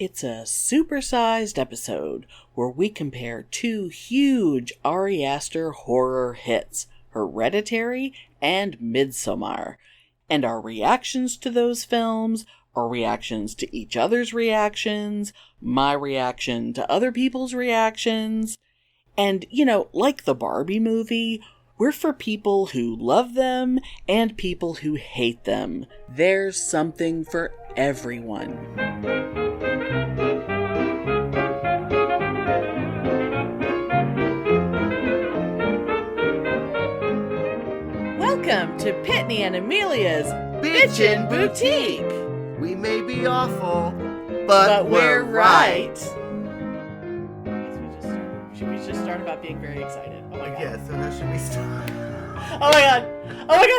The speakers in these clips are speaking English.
It's a supersized episode where we compare two huge Ari Aster horror hits, Hereditary and Midsommar, and our reactions to those films, our reactions to each other's reactions, my reaction to other people's reactions, and, like the Barbie movie, we're for people who love them and people who hate them. There's something for everyone. Welcome to Pitney and Amelia's Bitchin' Boutique. We may be awful, but we're right. Should we just start about being very excited? Oh my god. Yeah, so how should we start? Oh my god,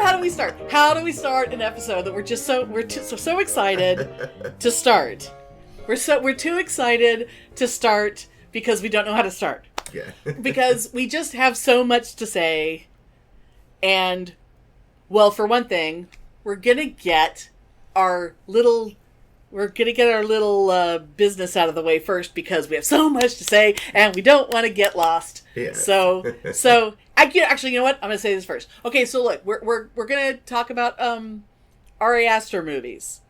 how do we start? How do we start an episode that we're so excited to start? We're too excited to start because we don't know how to start. Yeah. Because we just have so much to say. And, well, for one thing, we're gonna get our little business out of the way first because we have so much to say and we don't want to get lost. Yeah. So actually, you know what? I'm gonna say this first. Okay, so look, we're gonna talk about Ari Aster movies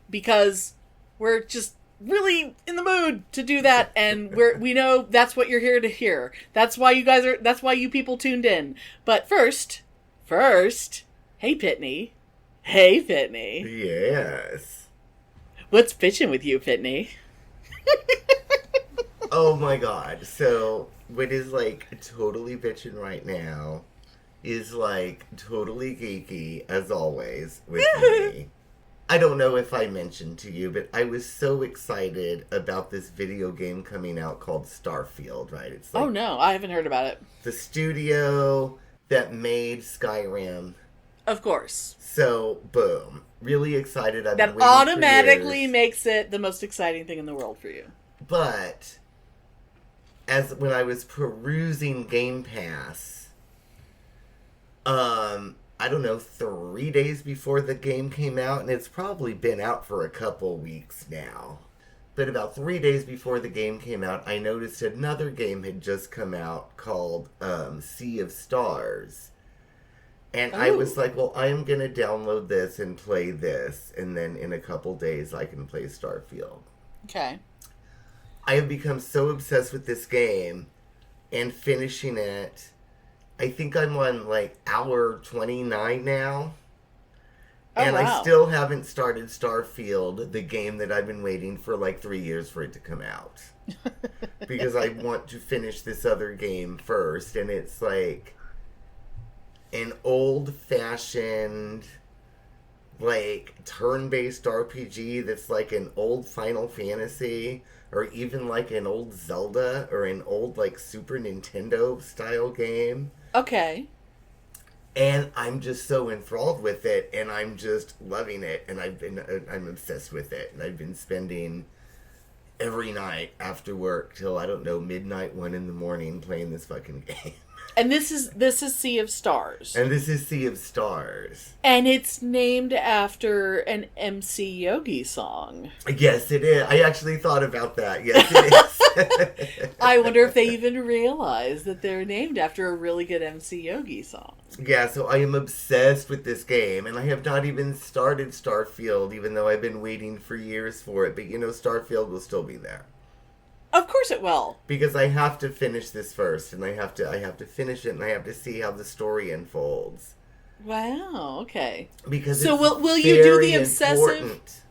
because we're just really in the mood to do that, and we know that's what you're here to hear. That's why you people tuned in. But first, hey Pitney. Yes. What's bitchin' with you, Pitney? Oh my god. So, what is totally bitchin' right now is totally geeky, as always, with me. I don't know if I mentioned to you, but I was so excited about this video game coming out called Starfield, right? It's oh no, I haven't heard about it. The studio that made Skyrim. Of course. So, boom. Really excited. That automatically makes it the most exciting thing in the world for you. But, when I was perusing Game Pass, I don't know, 3 days before the game came out, and it's probably been out for a couple weeks now. But about 3 days before the game came out, I noticed another game had just come out called Sea of Stars. And I was like, well, I am going to download this and play this, and then in a couple days I can play Starfield. Okay. I have become so obsessed with this game and finishing it. I think I'm on hour 29 now. And wow. I still haven't started Starfield, the game that I've been waiting for 3 years for it to come out. Because I want to finish this other game first, and it's an old-fashioned, turn-based RPG that's an old Final Fantasy, or even an old Zelda, or an old, Super Nintendo-style game. Okay. And I'm just so enthralled with it, and I'm just loving it, and I'm obsessed with it, and I've been spending every night after work till, I don't know, midnight, 1 in the morning playing this fucking game. And this is Sea of Stars. And this is Sea of Stars. And it's named after an MC Yogi song. Yes, it is. I actually thought about that. Yes, it is. I wonder if they even realize that they're named after a really good MC Yogi song. Yeah, so I am obsessed with this game, and I have not even started Starfield, even though I've been waiting for years for it. But, Starfield will still be there. Of course it will. Because I have to finish this first, and I have to finish it, and I have to see how the story unfolds. Wow, okay. Because so will you do the obsessive? Important.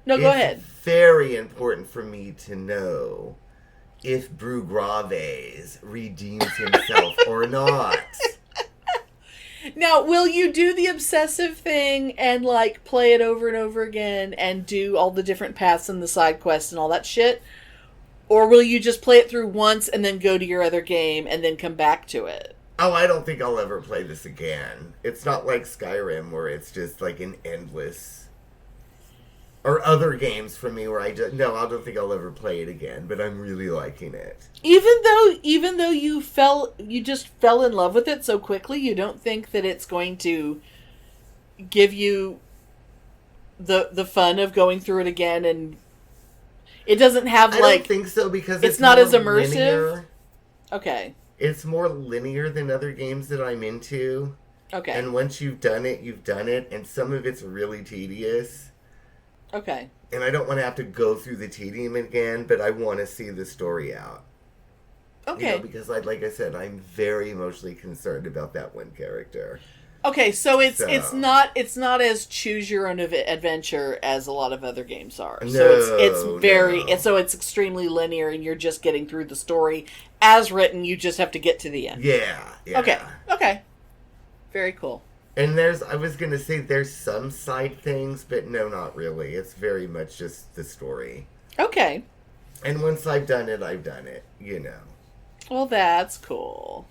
No, go ahead. It's very important for me to know if Brugraves redeems himself or not. Now, will you do the obsessive thing and play it over and over again and do all the different paths and the side quests and all that shit? Or will you just play it through once and then go to your other game and then come back to it? Oh, I don't think I'll ever play this again. It's not like Skyrim where it's just an endless... Or other games for me where I don't think I'll ever play it again, but I'm really liking it. Even though you just fell in love with it so quickly, you don't think that it's going to give you the fun of going through it again and It doesn't have I don't think so because it's not as more immersive. linear. Okay. It's more linear than other games that I'm into. Okay. And once you've done it, you've done it. And some of it's really tedious. Okay. And I don't want to have to go through the tedium again, but I want to see the story out. Okay. You know, because, like I said, I'm very emotionally concerned about that one character. Okay, so it's not as choose your own adventure as a lot of other games are. So it's extremely linear, and you're just getting through the story as written. You just have to get to the end. Yeah. Okay. Very cool. And I was gonna say there's some side things, but no, not really. It's very much just the story. Okay. And once I've done it, you know. Well, that's cool.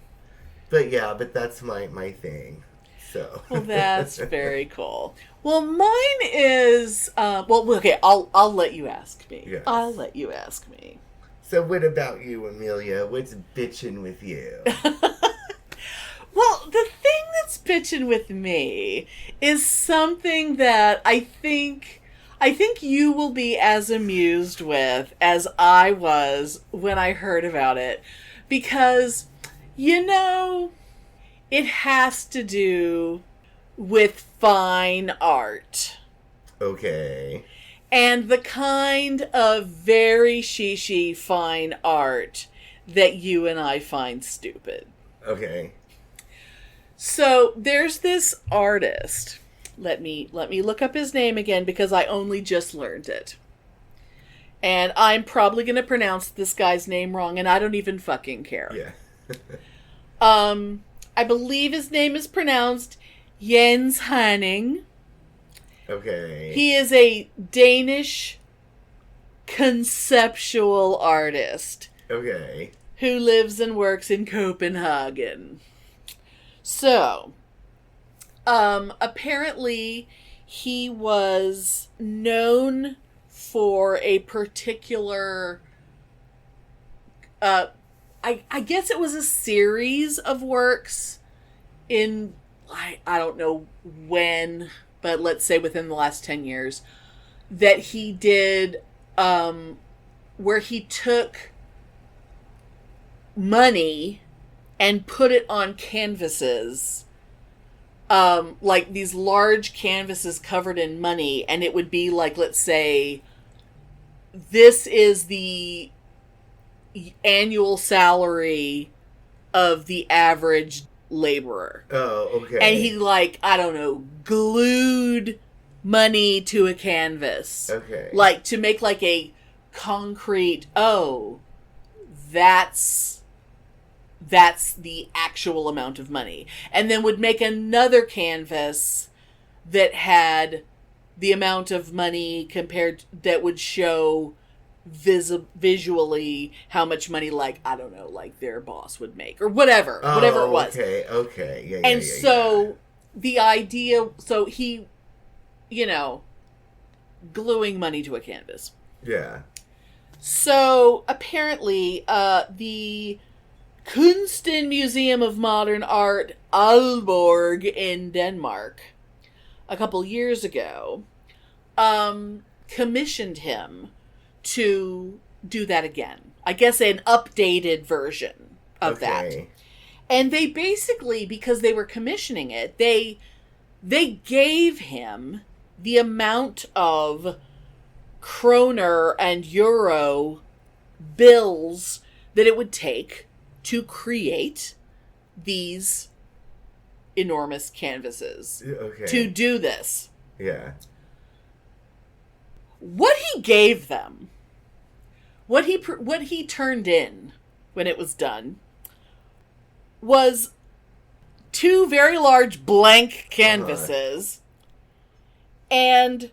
But that's my thing. So. Well, that's very cool. Well, mine is okay. I'll let you ask me. Yes. I'll let you ask me. So, what about you, Amelia? What's bitchin' with you? Well, the thing that's bitchin' with me is something that I think you will be as amused with as I was when I heard about it, because it has to do with fine art. Okay. And the kind of very shishi fine art that you and I find stupid. Okay. So there's this artist. Let me look up his name again because I only just learned it. And I'm probably going to pronounce this guy's name wrong, and I don't even fucking care. Yeah. I believe his name is pronounced Jens Hanning. Okay. He is a Danish conceptual artist. Okay. Who lives and works in Copenhagen. So, apparently he was known for a particular, I guess it was a series of works in, I don't know when, but let's say within the last 10 years, that he did, where he took money and put it on canvases, like these large canvases covered in money, and it would be like, let's say, this is the annual salary of the average laborer. Oh, okay. And he, glued money to a canvas. Okay. To make a concrete, that's the actual amount of money. And then would make another canvas that had the amount of money that would show visually how much money, their boss would make or whatever it was. Okay. Yeah. And so the idea, so he, gluing money to a canvas. Yeah. So apparently, the Kunsten Museum of Modern Art, Aalborg in Denmark, a couple years ago, commissioned him to do that again. I guess an updated version of that. And they basically, because they were commissioning it, they gave him the amount of kroner and euro bills that it would take to create these enormous canvases. Okay. To do this. Yeah. What he gave them, what he turned in when it was done, was 2 very large blank canvases, and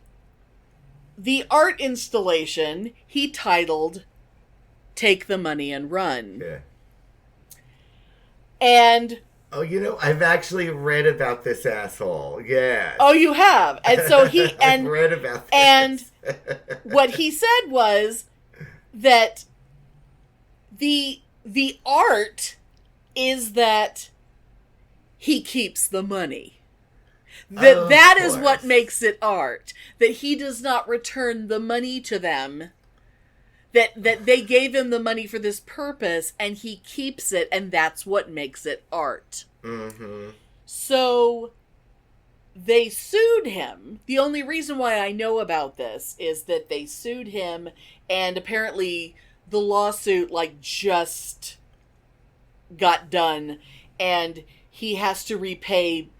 the art installation he titled "Take the Money and Run." Yeah. And I've actually read about this asshole. Yeah. Oh, you have. And so I've read about this. And what he said was that the art is that he keeps the money. That is what makes it art. That he does not return the money to them. That they gave him the money for this purpose, and he keeps it, and that's what makes it art. Mm-hmm. So they sued him. The only reason why I know about this is that they sued him, and apparently the lawsuit, like, just got done, and he has to repay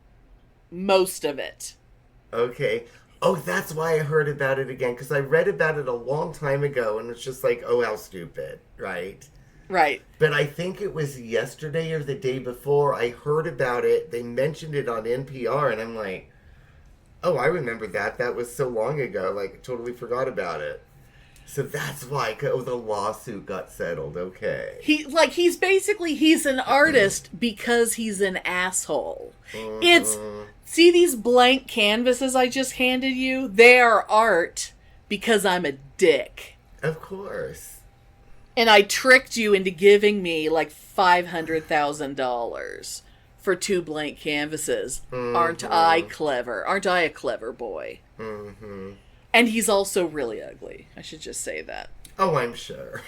most of it. Okay. Oh, that's why I heard about it again, because I read about it a long time ago, and it's just like, oh, how stupid, right? Right. But I think it was yesterday or the day before I heard about it. They mentioned it on NPR, and I'm like, oh, I remember that. That was so long ago. Like, totally forgot about it. So that's why, the lawsuit got settled. Okay. He's an artist because he's an asshole. See these blank canvases I just handed you? They are art because I'm a dick. Of course. And I tricked you into giving me like $500,000 for 2 blank canvases. Mm-hmm. Aren't I clever? Aren't I a clever boy? Mm-hmm. And he's also really ugly. I should just say that. Oh, I'm sure.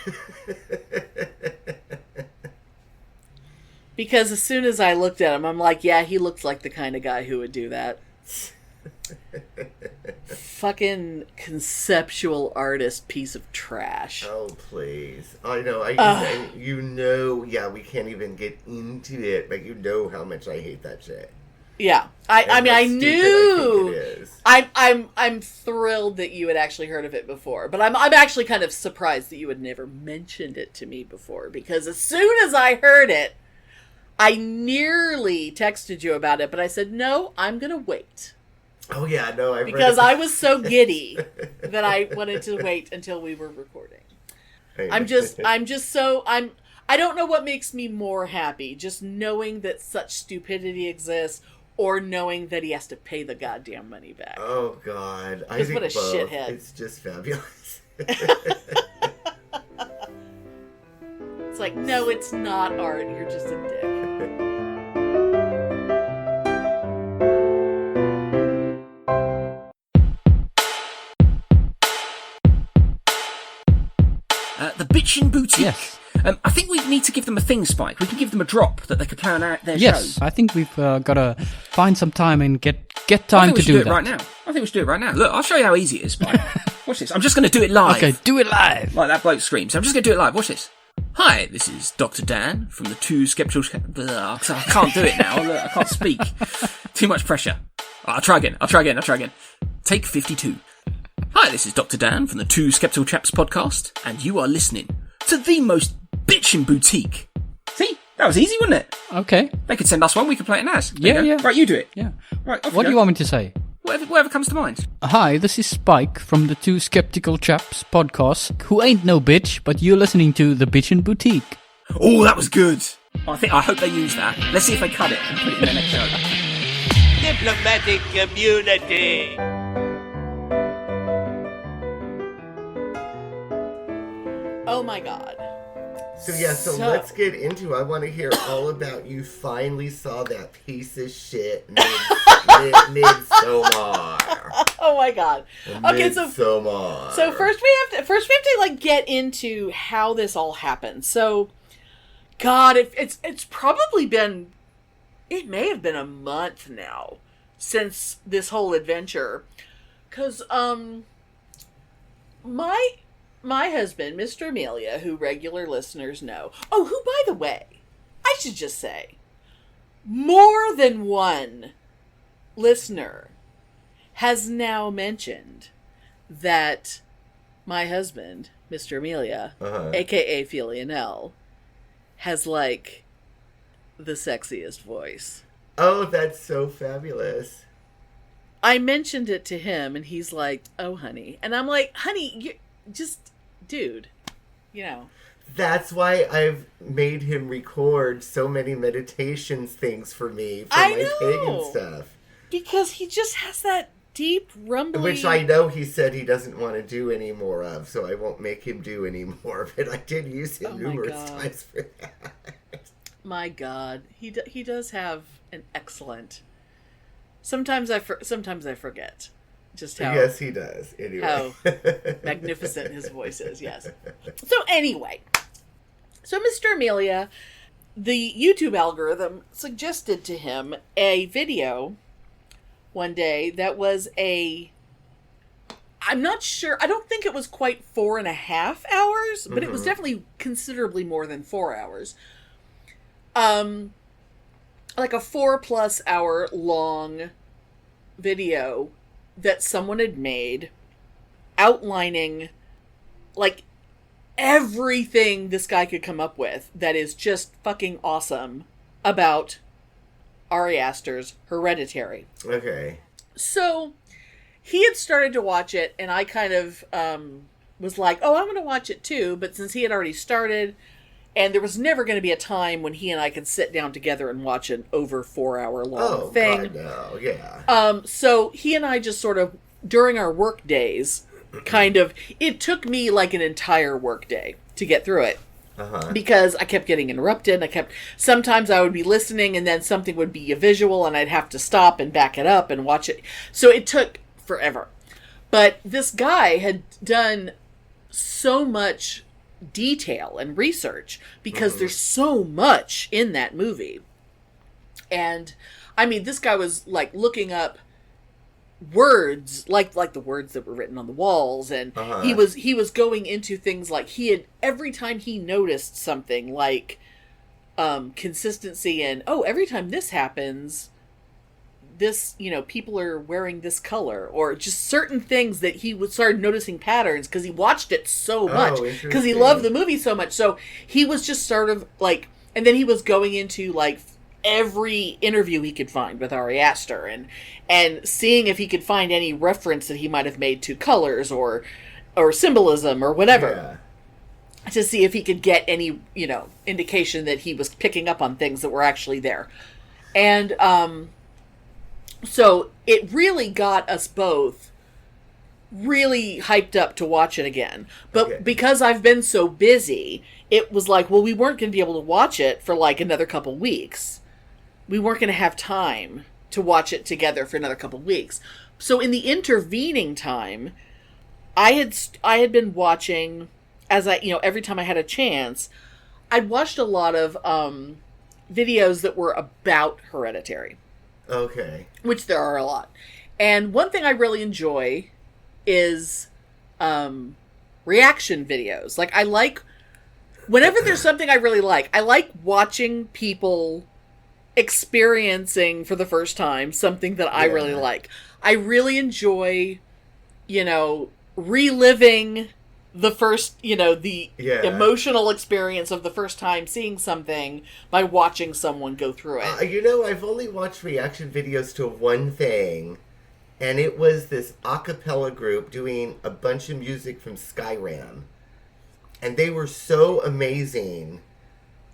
Because as soon as I looked at him, I'm like, yeah, he looks like the kind of guy who would do that. Fucking conceptual artist piece of trash. Oh, please. I know. Yeah, we can't even get into it, but you know how much I hate that shit. Yeah. I mean, I knew. I'm thrilled that you had actually heard of it before, but I'm actually kind of surprised that you had never mentioned it to me before, because as soon as I heard it, I nearly texted you about it, but I said, no, I'm going to wait. Oh, yeah, no, because I was so giddy that I wanted to wait until we were recording. I don't know what makes me more happy, just knowing that such stupidity exists, or knowing that he has to pay the goddamn money back. Oh, God. I think what a both. shithead. It's just fabulous. It's like, no, it's not art. You're just a dick. The Bitchin' Boutique. Yes. I think we need to give them a thing, Spike. We can give them a drop that they can plan out their show. Yes, I think we've got to find some time and get time to do that. Right now. I think we should do it right now. Look, I'll show you how easy it is, Spike. Watch this. I'm just going to do it live. Okay, do it live. Like that bloke screams. I'm just going to do it live. Watch this. Hi, this is Dr. Dan from the Two Skeptical... I can't do it now. Look, I can't speak. Too much pressure. I'll try again. Take 52. Hi, this is Dr. Dan from the Two Skeptical Chaps podcast, and you are listening to the most bitchin' boutique. See? That was easy, wasn't it? Okay. They could send us one, we could play it as. Yeah. Right, you do it. Yeah. Right, what do you want me to say? Whatever comes to mind. Hi, this is Spike from the Two Skeptical Chaps podcast, who ain't no bitch, but you're listening to the Bitchin' Boutique. Oh, that was good. I hope they use that. Let's see if they cut it and put it in their next show. Diplomatic community. Oh my God. So let's get into it. I want to hear all about you finally saw that piece of shit Midsommar. Oh my God. Okay, Midsommar. So first we have to like get into how this all happened. So, God, it's probably been, it may have been a month now since this whole adventure, because my husband, Mr. Amelia, who regular listeners know, who, by the way, I should just say, more than one listener has now mentioned that my husband, Mr. Amelia, a.k.a. Filionel, has, like, the sexiest voice. Oh, that's so fabulous. I mentioned it to him, and he's like, oh, honey. And I'm like, honey, you just... Dude, That's why I've made him record so many meditations things for me for my pagan stuff. Because he just has that deep rumbling... Which I know he said he doesn't want to do any more of, so I won't make him do any more of it. I did use him numerous times for that. My God. He does have an excellent... Sometimes I forget. Just how Yes, he does. Anyway. how magnificent his voice is. Yes. So anyway, so Mr. Amelia, the YouTube algorithm suggested to him a video one day that was I'm not sure. I don't think it was quite 4.5 hours, but it was definitely considerably more than 4 hours. Like a 4+ hour long video that someone had made outlining like everything this guy could come up with that is just fucking awesome about Ari Aster's Hereditary. Okay. So he had started to watch it, and I kind of was like, oh, I'm going to watch it too. But since he had already started, and there was never going to be a time when he and I could sit down together and watch an over 4 hour long thing. God, no. Yeah. So he and I just sort of, during our work days, it took me like an entire work day to get through it. Because I kept getting interrupted. Sometimes I would be listening and then something would be a visual and I'd have to stop and back it up and watch it. So it took forever. But this guy had done so much detail and research because there's so much in that movie. And I mean, this guy was like looking up words like the words that were written on the walls, and he was going into things like every time he noticed something like consistency and every time this happens, this, people are wearing this color, or just certain things that he would start noticing patterns because he watched it so much, because he loved the movie so much. So he was just sort of like, and then he was going into like every interview he could find with Ari Aster and seeing if he could find any reference that he might have made to colors or symbolism or whatever, to see if he could get any, indication that he was picking up on things that were actually there. And so it really got us both really hyped up to watch it again. But because I've been so busy, it was like, well, we weren't going to be able to watch it for like another couple weeks. We weren't going to have time to watch it together for another couple weeks. So in the intervening time, I had been watching, as I, every time I had a chance, I'd watched a lot of videos that were about Hereditary. Okay. Which there are a lot. And one thing I really enjoy is reaction videos. Like, I like, whenever there's something I really like, I like watching people experiencing for the first time something that I really like. I really enjoy, reliving the first, the emotional experience of the first time seeing something by watching someone go through it. I've only watched reaction videos to one thing, and it was this a cappella group doing a bunch of music from Skyrim. And they were so amazing.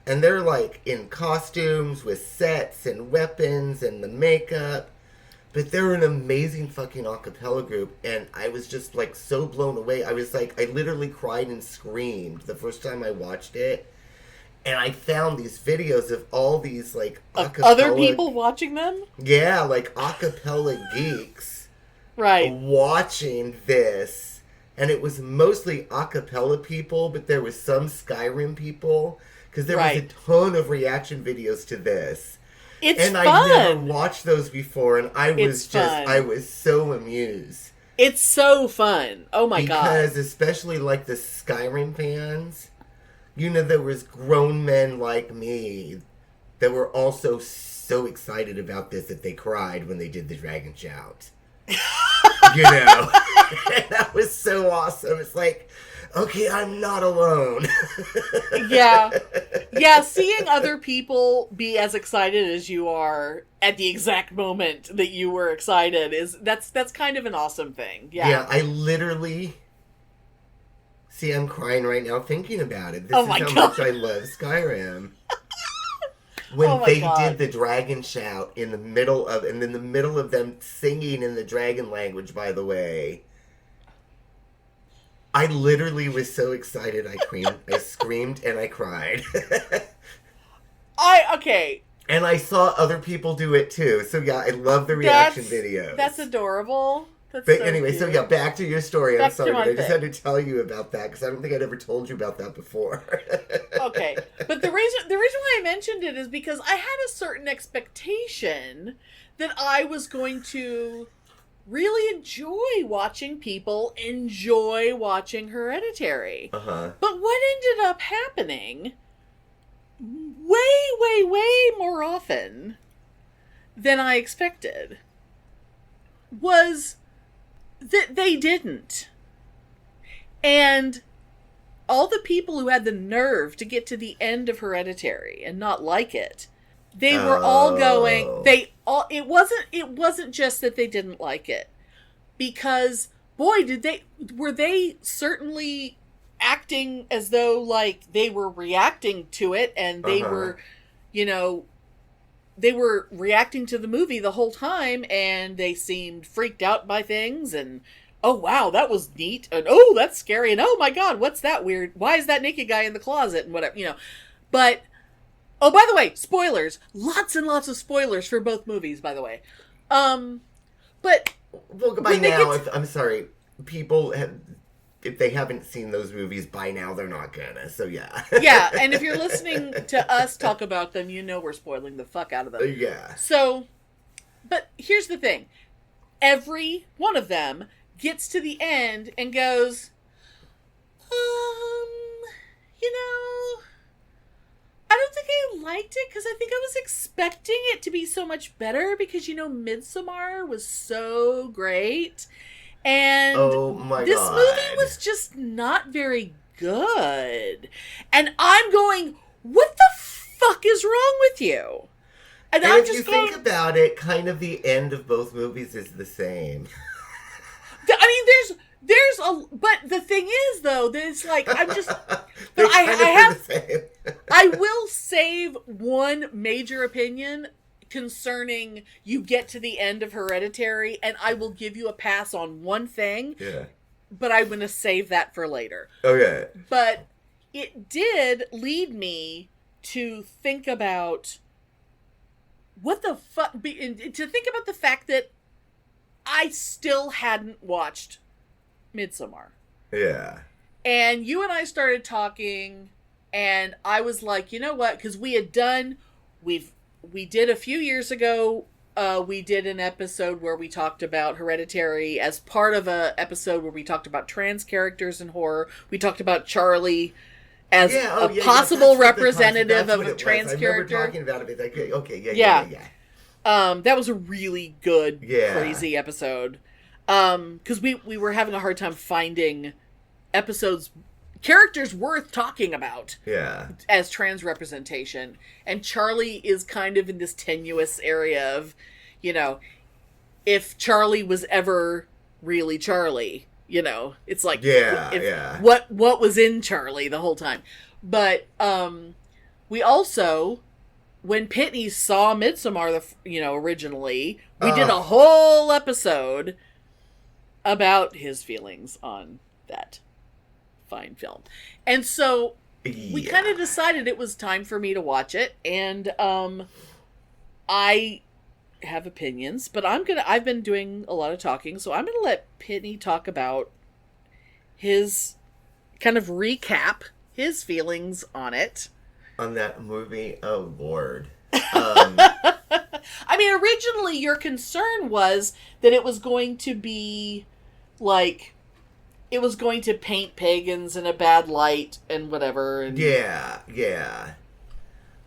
And they're like in costumes with sets and weapons and the makeup. But they're an amazing fucking a cappella group, and I was just like so blown away. I was like, I literally cried and screamed the first time I watched it. And I found these videos of all these like a cappella, other people watching them? Yeah, like a cappella geeks. Right. Watching this. And it was mostly a cappella people, but there was some Skyrim people. Because there was a ton of reaction videos to this. It's fun. I never watched those before, and I was so amused. It's so fun. Oh my god. Because especially like the Skyrim fans, there was grown men like me that were also so excited about this that they cried when they did the Dragon Shout. That was so awesome. It's like, okay, I'm not alone. Yeah, seeing other people be as excited as you are at the exact moment that you were excited that's kind of an awesome thing. Yeah, I literally... See, I'm crying right now thinking about it. This is how much I love Skyrim. When they did the dragon shout in the middle of them singing in the dragon language, by the way, I literally was so excited. I screamed and I cried. And I saw other people do it too. So yeah, I love the reaction videos. That's adorable. That's But so anyway, so cute. yeah, back to your story. I'm Back to sorry, my but I just thing. had to tell you about that because I don't think I'd ever told you about that before. Okay, but the reason why I mentioned it is because I had a certain expectation that I was going to really enjoy watching people enjoy watching Hereditary. Uh-huh. But what ended up happening way more often than I expected was that they didn't. And all the people who had the nerve to get to the end of Hereditary and not like it, they were all going, it wasn't just that they didn't like it. Because, boy, were they certainly acting as though, like, they were reacting to it, and they were, they were reacting to the movie the whole time, and they seemed freaked out by things, and, oh, wow, that was neat, and, oh, that's scary, and, oh, my God, what's that weird? Why is that naked guy in the closet, and whatever, But, oh, by the way, spoilers. Lots and lots of spoilers for both movies, by the way. But... Well, by now, I'm sorry, people have... If they haven't seen those movies by now, they're not gonna, so yeah. Yeah, and if you're listening to us talk about them, we're spoiling the fuck out of them. Yeah. So, but here's the thing. Every one of them gets to the end and goes, I don't think I liked it because I think I was expecting it to be so much better because, Midsommar was so great. And this movie was just not very good. And I'm going, what the fuck is wrong with you? And I'm if just you going, think about it, kind of the end of both movies is the same. I mean, but the thing is, though, that it's like, I'm just, but I will save one major opinion concerning you get to the end of Hereditary, and I will give you a pass on one thing. Yeah. But I'm going to save that for later. Okay. But it did lead me to think about what the fuck, to think about the fact that I still hadn't watched Midsommar. Yeah. And you and I started talking, and I was like, you know what? Because we did a few years ago, we did an episode where we talked about Hereditary as part of a episode where we talked about trans characters in horror. We talked about Charlie as a possible representative of a trans character. I remember talking about it. Okay, yeah. That was a really good, crazy episode. Because we were having a hard time finding characters worth talking about as trans representation. And Charlie is kind of in this tenuous area of, if Charlie was ever really Charlie, it's like, what was in Charlie the whole time. But, we also, when Pitney saw Midsommar, originally, we did a whole episode about his feelings on that fine film. And so we kind of decided it was time for me to watch it, and I have opinions, but I've been doing a lot of talking, so I'm gonna let Pitney talk about his kind of recap his feelings on it. On that movie? Oh Lord. I mean, originally your concern was that it was going to be like, it was going to paint pagans in a bad light and whatever. And... Yeah.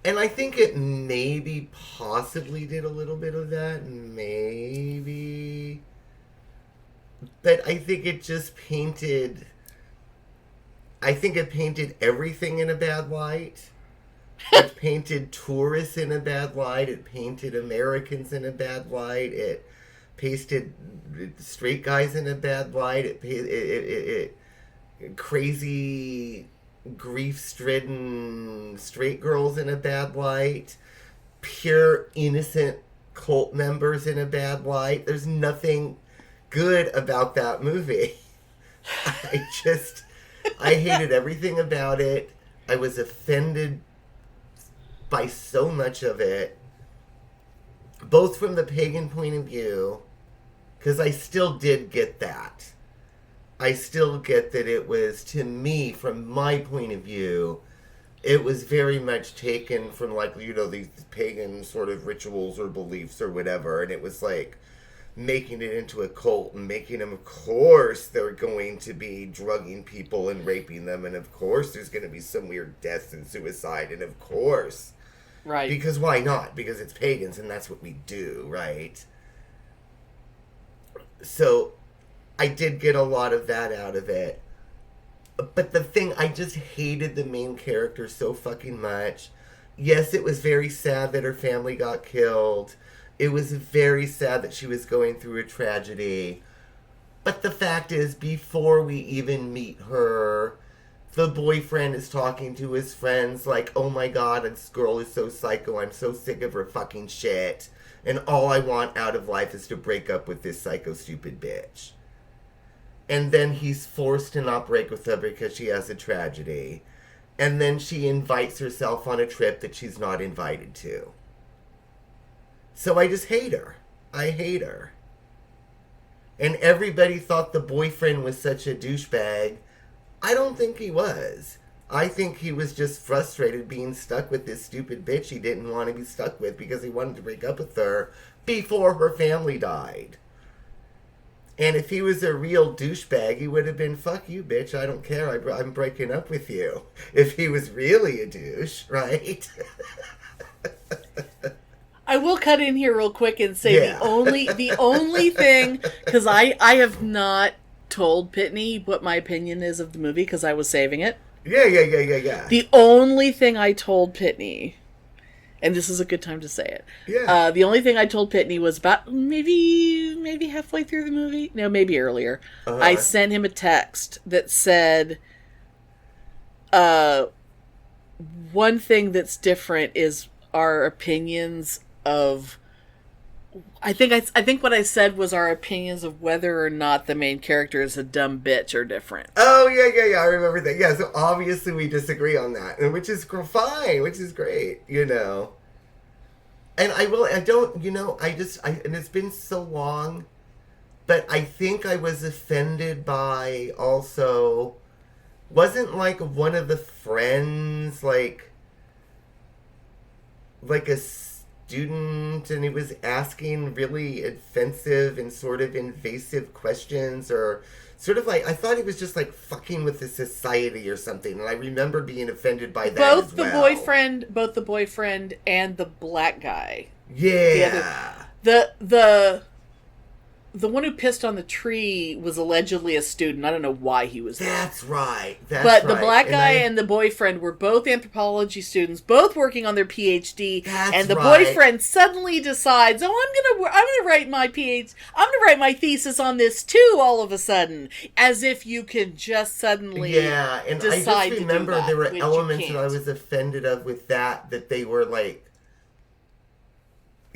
And I think it maybe possibly did a little bit of that. Maybe. But I think it just painted... I think it painted everything in a bad light. It painted tourists in a bad light. It painted Americans in a bad light. It pasted straight guys in a bad light. It crazy, grief-stricken straight girls in a bad light. Pure, innocent cult members in a bad light. There's nothing good about that movie. I hated everything about it. I was offended by so much of it, both from the pagan point of view, Because I still did get that. I still get that it was, to me, from my point of view, it was very much taken from, like, you know, these pagan sort of rituals or beliefs or whatever, and it was like making it into a cult and making them, of course, they're going to be drugging people and raping them, and of course there's going to be some weird deaths and suicide, and of course. Right. Because why not? Because it's pagans and that's what we do, right? So I did get a lot of that out of it. But the thing, I just hated the main character so fucking much. Yes, it was very sad that her family got killed. It was very sad that she was going through a tragedy. But the fact is, before we even meet her, the boyfriend is talking to his friends like, oh my god, this girl is so psycho, I'm so sick of her fucking shit. And all I want out of life is to break up with this psycho stupid bitch. And then he's forced to not break with her because she has a tragedy. And then she invites herself on a trip that she's not invited to. So I just hate her. I hate her. And everybody thought the boyfriend was such a douchebag. I don't think he was. I think he was just frustrated being stuck with this stupid bitch he didn't want to be stuck with because he wanted to break up with her before her family died. And if he was a real douchebag, he would have been, fuck you, bitch, I don't care, I'm breaking up with you. If he was really a douche, right? I will cut in here real quick and say the only thing, because I have not told Pitney what my opinion is of the movie because I was saving it. Yeah. The only thing I told Pitney, and this is a good time to say it. Yeah. The only thing I told Pitney was about maybe halfway through the movie. No, maybe earlier. Uh-huh. I sent him a text that said, one thing that's different is our opinions of. I think what I said was our opinions of whether or not the main character is a dumb bitch are different. Oh, yeah, I remember that. Yeah, so obviously we disagree on that, and which is fine, which is great, you know. And and it's been so long, but I think I was offended by also, wasn't like one of the friends, like a student, and he was asking really offensive and sort of invasive questions, or sort of like, I thought he was just like fucking with the society or something, and I remember being offended by that both as well. Both the boyfriend and the black guy. Yeah. The one who pissed on the tree was allegedly a student. I don't know why he was there. That's right. But the black guy and the boyfriend were both anthropology students, both working on their PhD. And the boyfriend suddenly decides, I'm gonna write my thesis on this too. All of a sudden, as if you can just suddenly and decide I just remember to do that, there were which elements that I was offended of with that they were like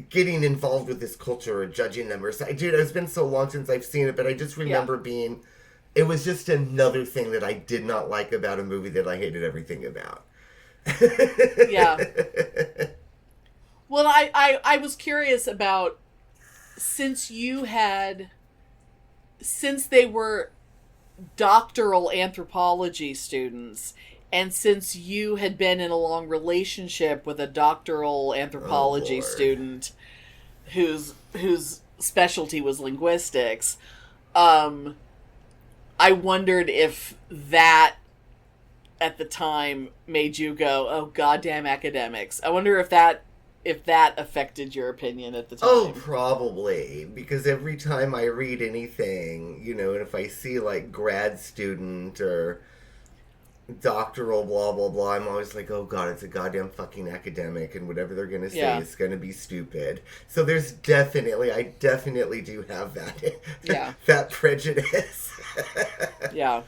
getting involved with this culture or judging them or something. Dude, it's been so long since I've seen it, but I just remember it was just another thing that I did not like about a movie that I hated everything about. Yeah. Well, I was curious about, since they were doctoral anthropology students, and since you had been in a long relationship with a doctoral anthropology student whose specialty was linguistics, I wondered if that at the time made you go, oh, goddamn academics. I wonder if that affected your opinion at the time. Oh, probably. Because every time I read anything, and if I see like grad student or doctoral blah blah blah, I'm always like, oh god, it's a goddamn fucking academic, and whatever they're gonna say is gonna be stupid. So I definitely do have that that prejudice. Yeah.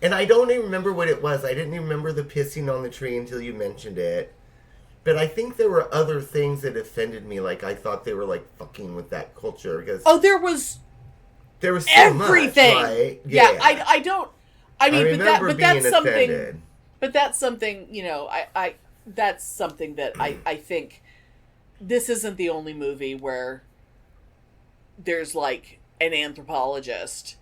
And I don't even remember what it was. I didn't even remember the pissing on the tree until you mentioned it. But I think there were other things that offended me. Like, I thought they were like fucking with that culture because there was so everything. Much, right? Yeah. I don't. I mean, that's something. Offended. But that's something, that's something that I think this isn't the only movie where there's like an anthropologist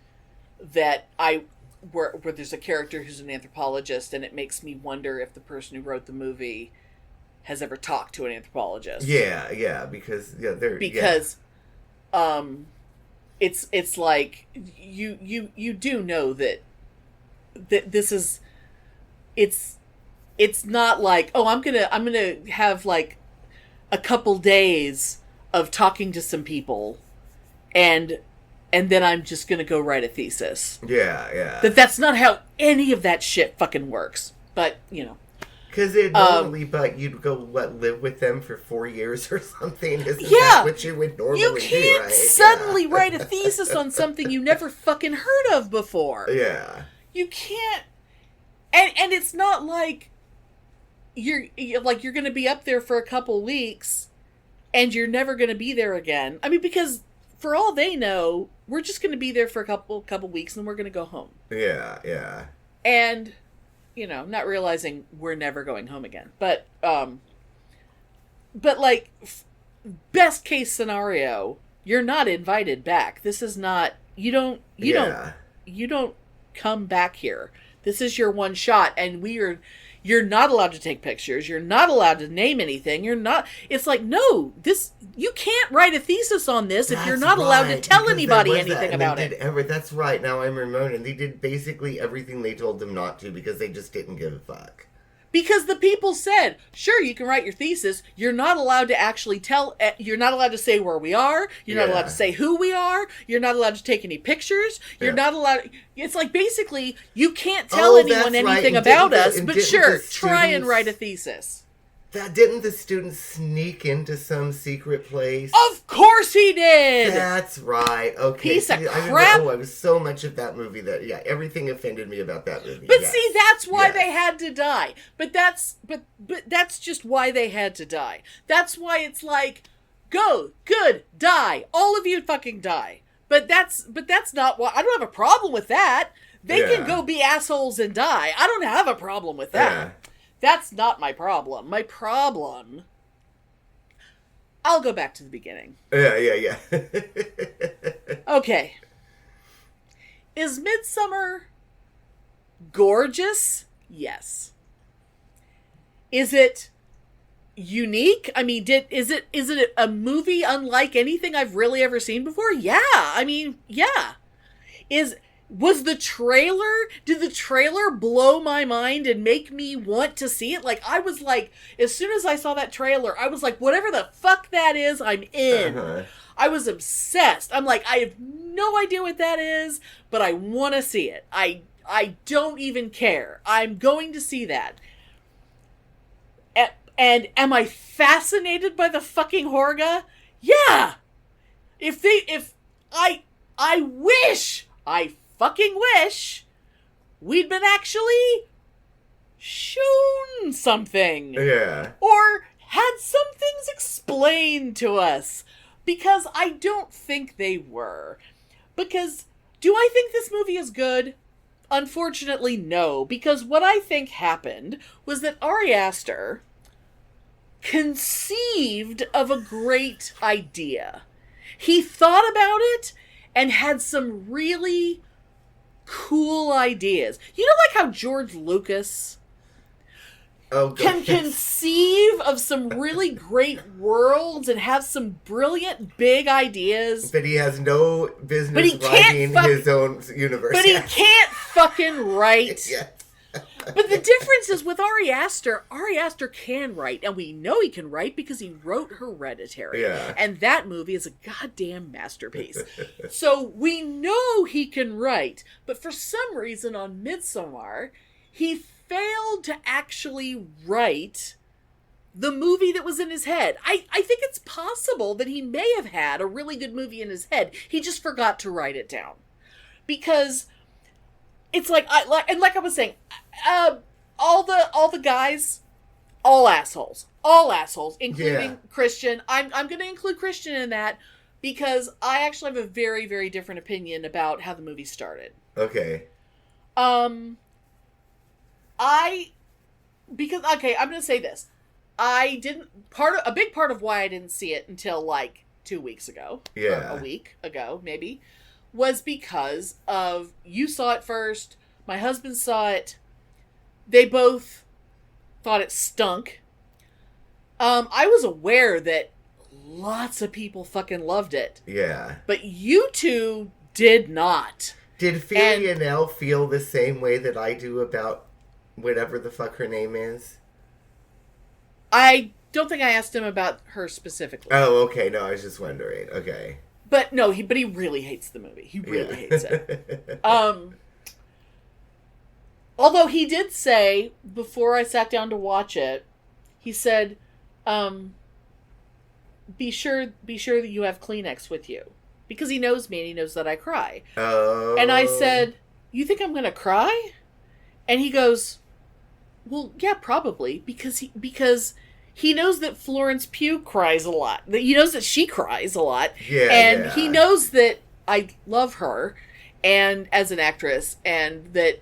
where there's a character who's an anthropologist, and it makes me wonder if the person who wrote the movie has ever talked to an anthropologist. Because it's like you do know that this is it's not like, oh, I'm gonna have like a couple days of talking to some people and then I'm just gonna go write a thesis. That's not how any of that shit fucking works. But because it normally, but you'd go live with them for 4 years or something. Isn't that what you would normally do? You can't suddenly write a thesis on something you never fucking heard of before. Yeah, you can't. And it's not like you're gonna be up there for a couple weeks, and you're never gonna be there again. I mean, because for all they know, we're just gonna be there for a couple weeks, and then we're gonna go home. Yeah. And not realizing we're never going home again. But like, best case scenario, you're not invited back. This is not, you don't come back here. This is your one shot, and you're not allowed to take pictures. You're not allowed to name anything. It's like, no, you can't write a thesis on this if you're not allowed to tell anybody anything about it. That's right. Now I'm remembering. They did basically everything they told them not to because they just didn't give a fuck. Because the people said, sure, you can write your thesis. You're not allowed to actually you're not allowed to say where we are. You're not allowed to say who we are. You're not allowed to take any pictures. You're not allowed. It's like, basically, you can't tell anyone anything about us, but sure, try and write a thesis. Didn't the students sneak into some secret place? Of course he did! That's right. Okay. Piece of crap. I was so much of that movie that, everything offended me about that movie. But see, that's why they had to die. But that's just why they had to die. That's why it's like, go, good, die. All of you fucking die. But that's not why. I don't have a problem with that. They can go be assholes and die. I don't have a problem with that. Yeah. That's not my problem. My problem... I'll go back to the beginning. Yeah. Okay. Is Midsommar gorgeous? Yes. Is it unique? I mean, is it a movie unlike anything I've really ever seen before? Yeah. I mean, yeah. Did the trailer blow my mind and make me want to see it? Like, I was like, as soon as I saw that trailer, I was like, whatever the fuck that is, I'm in. Uh-huh. I was obsessed. I'm like, I have no idea what that is, but I want to see it. I don't even care. I'm going to see that. And am I fascinated by the fucking Horga? Yeah! I fucking wish we'd been actually shown something. Yeah. Or had some things explained to us. Because I don't think they were. Because, do I think this movie is good? Unfortunately, no. Because what I think happened was that Ari Aster conceived of a great idea. He thought about it and had some really cool ideas. You know, like how George Lucas can conceive of some really great worlds and have some brilliant big ideas. But he has no business writing his own universe. But he can't fucking write. Yes. But the difference is with Ari Aster can write, and we know he can write because he wrote Hereditary. Yeah. And that movie is a goddamn masterpiece. So we know he can write, but for some reason on Midsommar, he failed to actually write the movie that was in his head. I think it's possible that he may have had a really good movie in his head. He just forgot to write it down. Because it's like I was saying, all the guys, all assholes, including Christian. I'm going to include Christian in that because I actually have a very, very different opinion about how the movie started. Okay. I'm going to say this. A big part of why I didn't see it until like 2 weeks ago. Yeah. Or a week ago, maybe. was because of, you saw it first, my husband saw it, they both thought it stunk. I was aware that lots of people fucking loved it. Yeah. But you two did not. Did Fiona feel the same way that I do about whatever the fuck her name is? I don't think I asked him about her specifically. Oh, okay. No, I was just wondering. Okay. But no, he really hates the movie. He really hates it. Although he did say, before I sat down to watch it, he said, be sure that you have Kleenex with you. Because he knows me and he knows that I cry. Oh. And I said, you think I'm going to cry? And he goes, well, yeah, probably. Because he knows that Florence Pugh cries a lot. He knows that she cries a lot. Yeah, and he knows that I love her and as an actress. And that...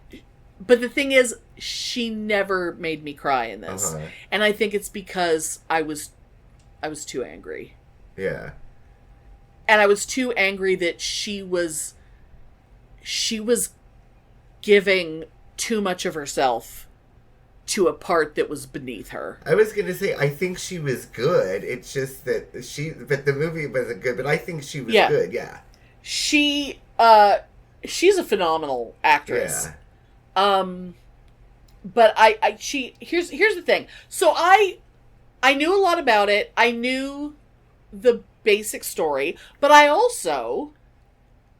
But the thing is, she never made me cry in this. Uh-huh. And I think it's because I was too angry. Yeah. And I was too angry that she was giving too much of herself to a part that was beneath her. I was going to say, I think she was good. It's just that but the movie wasn't good, but I think she was good, yeah. She's a phenomenal actress. Yeah. But here's the thing. So I knew a lot about it. I knew the basic story, but I also,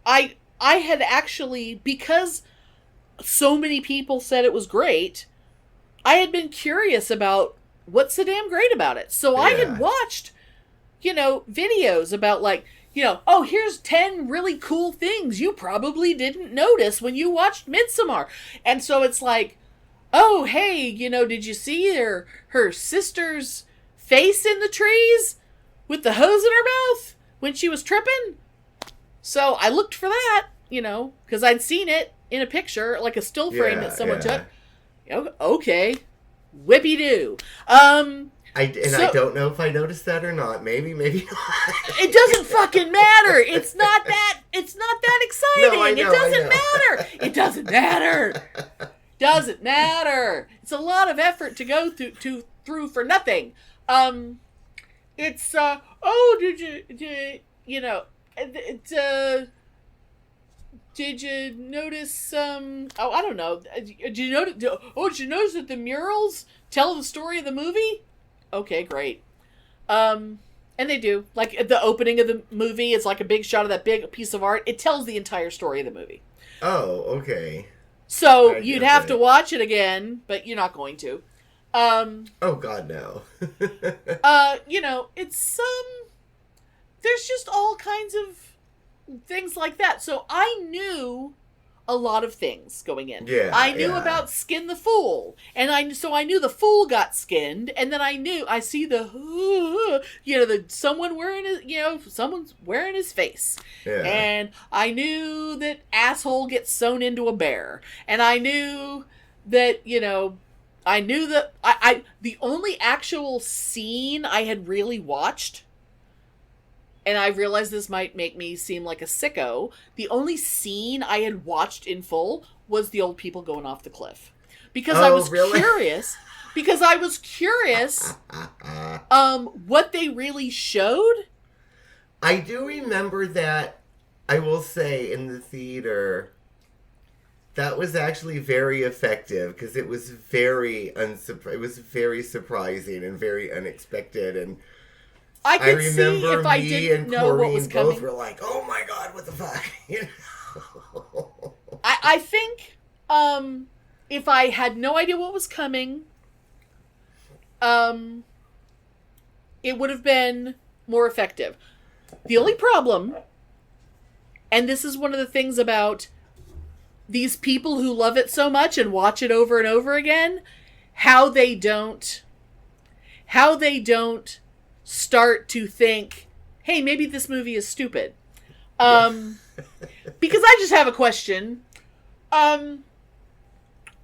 I had actually, because so many people said it was great, I had been curious about what's so damn great about it. So I had watched, videos about oh, here's 10 really cool things you probably didn't notice when you watched Midsommar. And so it's like, oh, hey, did you see her sister's face in the trees with the hose in her mouth when she was tripping? So I looked for that, because I'd seen it in a picture, like a still frame that someone took. Okay. Whippy-doo. I don't know if I noticed that or not. Maybe not. It doesn't fucking matter. It's not that exciting. No, I know, it doesn't matter. It doesn't matter. Doesn't matter. It's a lot of effort to go through for nothing. It's did you notice I don't know. Did you notice that the murals tell the story of the movie? Okay, great. And they do. Like, at the opening of the movie, it's like a big shot of that big piece of art. It tells the entire story of the movie. Oh, okay. So, you'd have to watch it again, but you're not going to. Oh, God, no. It's, there's just all kinds of things like that. So, I knew a lot of things going in. Yeah, I knew about Skin the Fool. And I knew the fool got skinned, and then I see someone wearing someone's wearing his face. Yeah. And I knew that asshole gets sewn into a bear. And I knew that, the only actual scene I had really watched, and I realize this might make me seem like a sicko, the only scene I had watched in full was the old people going off the cliff. Because I was curious. Because I was curious what they really showed. I do remember that, I will say, in the theater, that was actually very effective, because it was very surprising and very unexpected, and I could see if I didn't know what was coming. Both were like, "Oh my god, what the fuck?" I think if I had no idea what was coming, it would have been more effective. The only problem, and this is one of the things about these people who love it so much and watch it over and over again, how they don't start to think, hey, maybe this movie is stupid. Because I just have a question.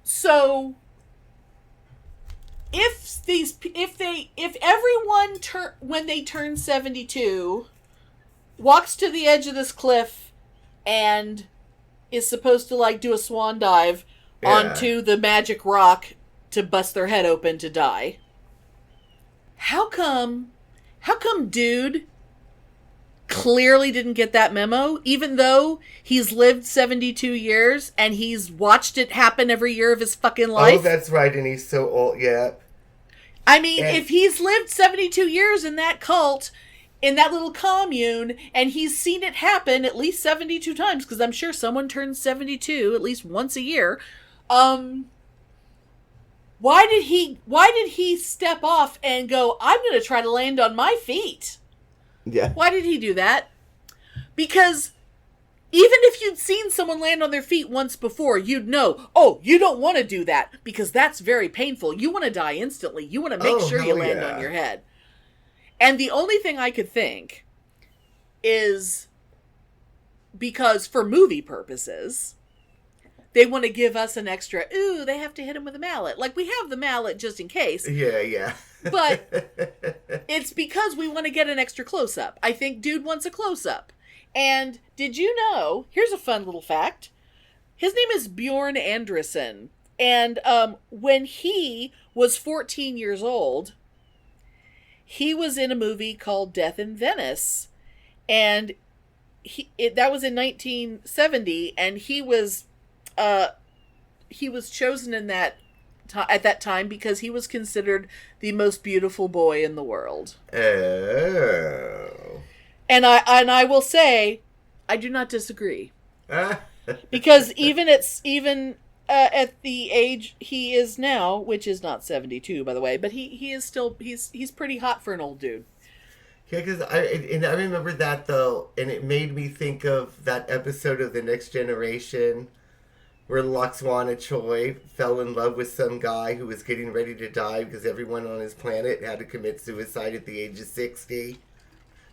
So if everyone when they turn 72 walks to the edge of this cliff and is supposed to, like, do a swan dive onto the magic rock to bust their head open to die. How come dude clearly didn't get that memo, even though he's lived 72 years and he's watched it happen every year of his fucking life? Oh, that's right, and he's so old, yeah. I mean, if he's lived 72 years in that cult, in that little commune, and he's seen it happen at least 72 times, because I'm sure someone turns 72 at least once a year, why did he step off and go, I'm going to try to land on my feet? Yeah. Why did he do that? Because even if you'd seen someone land on their feet once before, you'd know, oh, you don't want to do that because that's very painful. You want to die instantly. You want to make sure you land on your head. And the only thing I could think is because for movie purposes, they want to give us an extra, ooh, they have to hit him with a mallet. Like, we have the mallet just in case. Yeah. But it's because we want to get an extra close-up. I think dude wants a close-up. And did you know, here's a fun little fact. His name is Bjorn Andresen. And when he was 14 years old, he was in a movie called Death in Venice. And that was in 1970. And he was chosen in that at that time because he was considered the most beautiful boy in the world. Oh. And I will say, I do not disagree. Because even at the age he is now, which is not 72, by the way, but he is still, he's pretty hot for an old dude. Yeah, because I remember that, though, and it made me think of that episode of The Next Generation where Laxwana Choi fell in love with some guy who was getting ready to die because everyone on his planet had to commit suicide at the age of 60.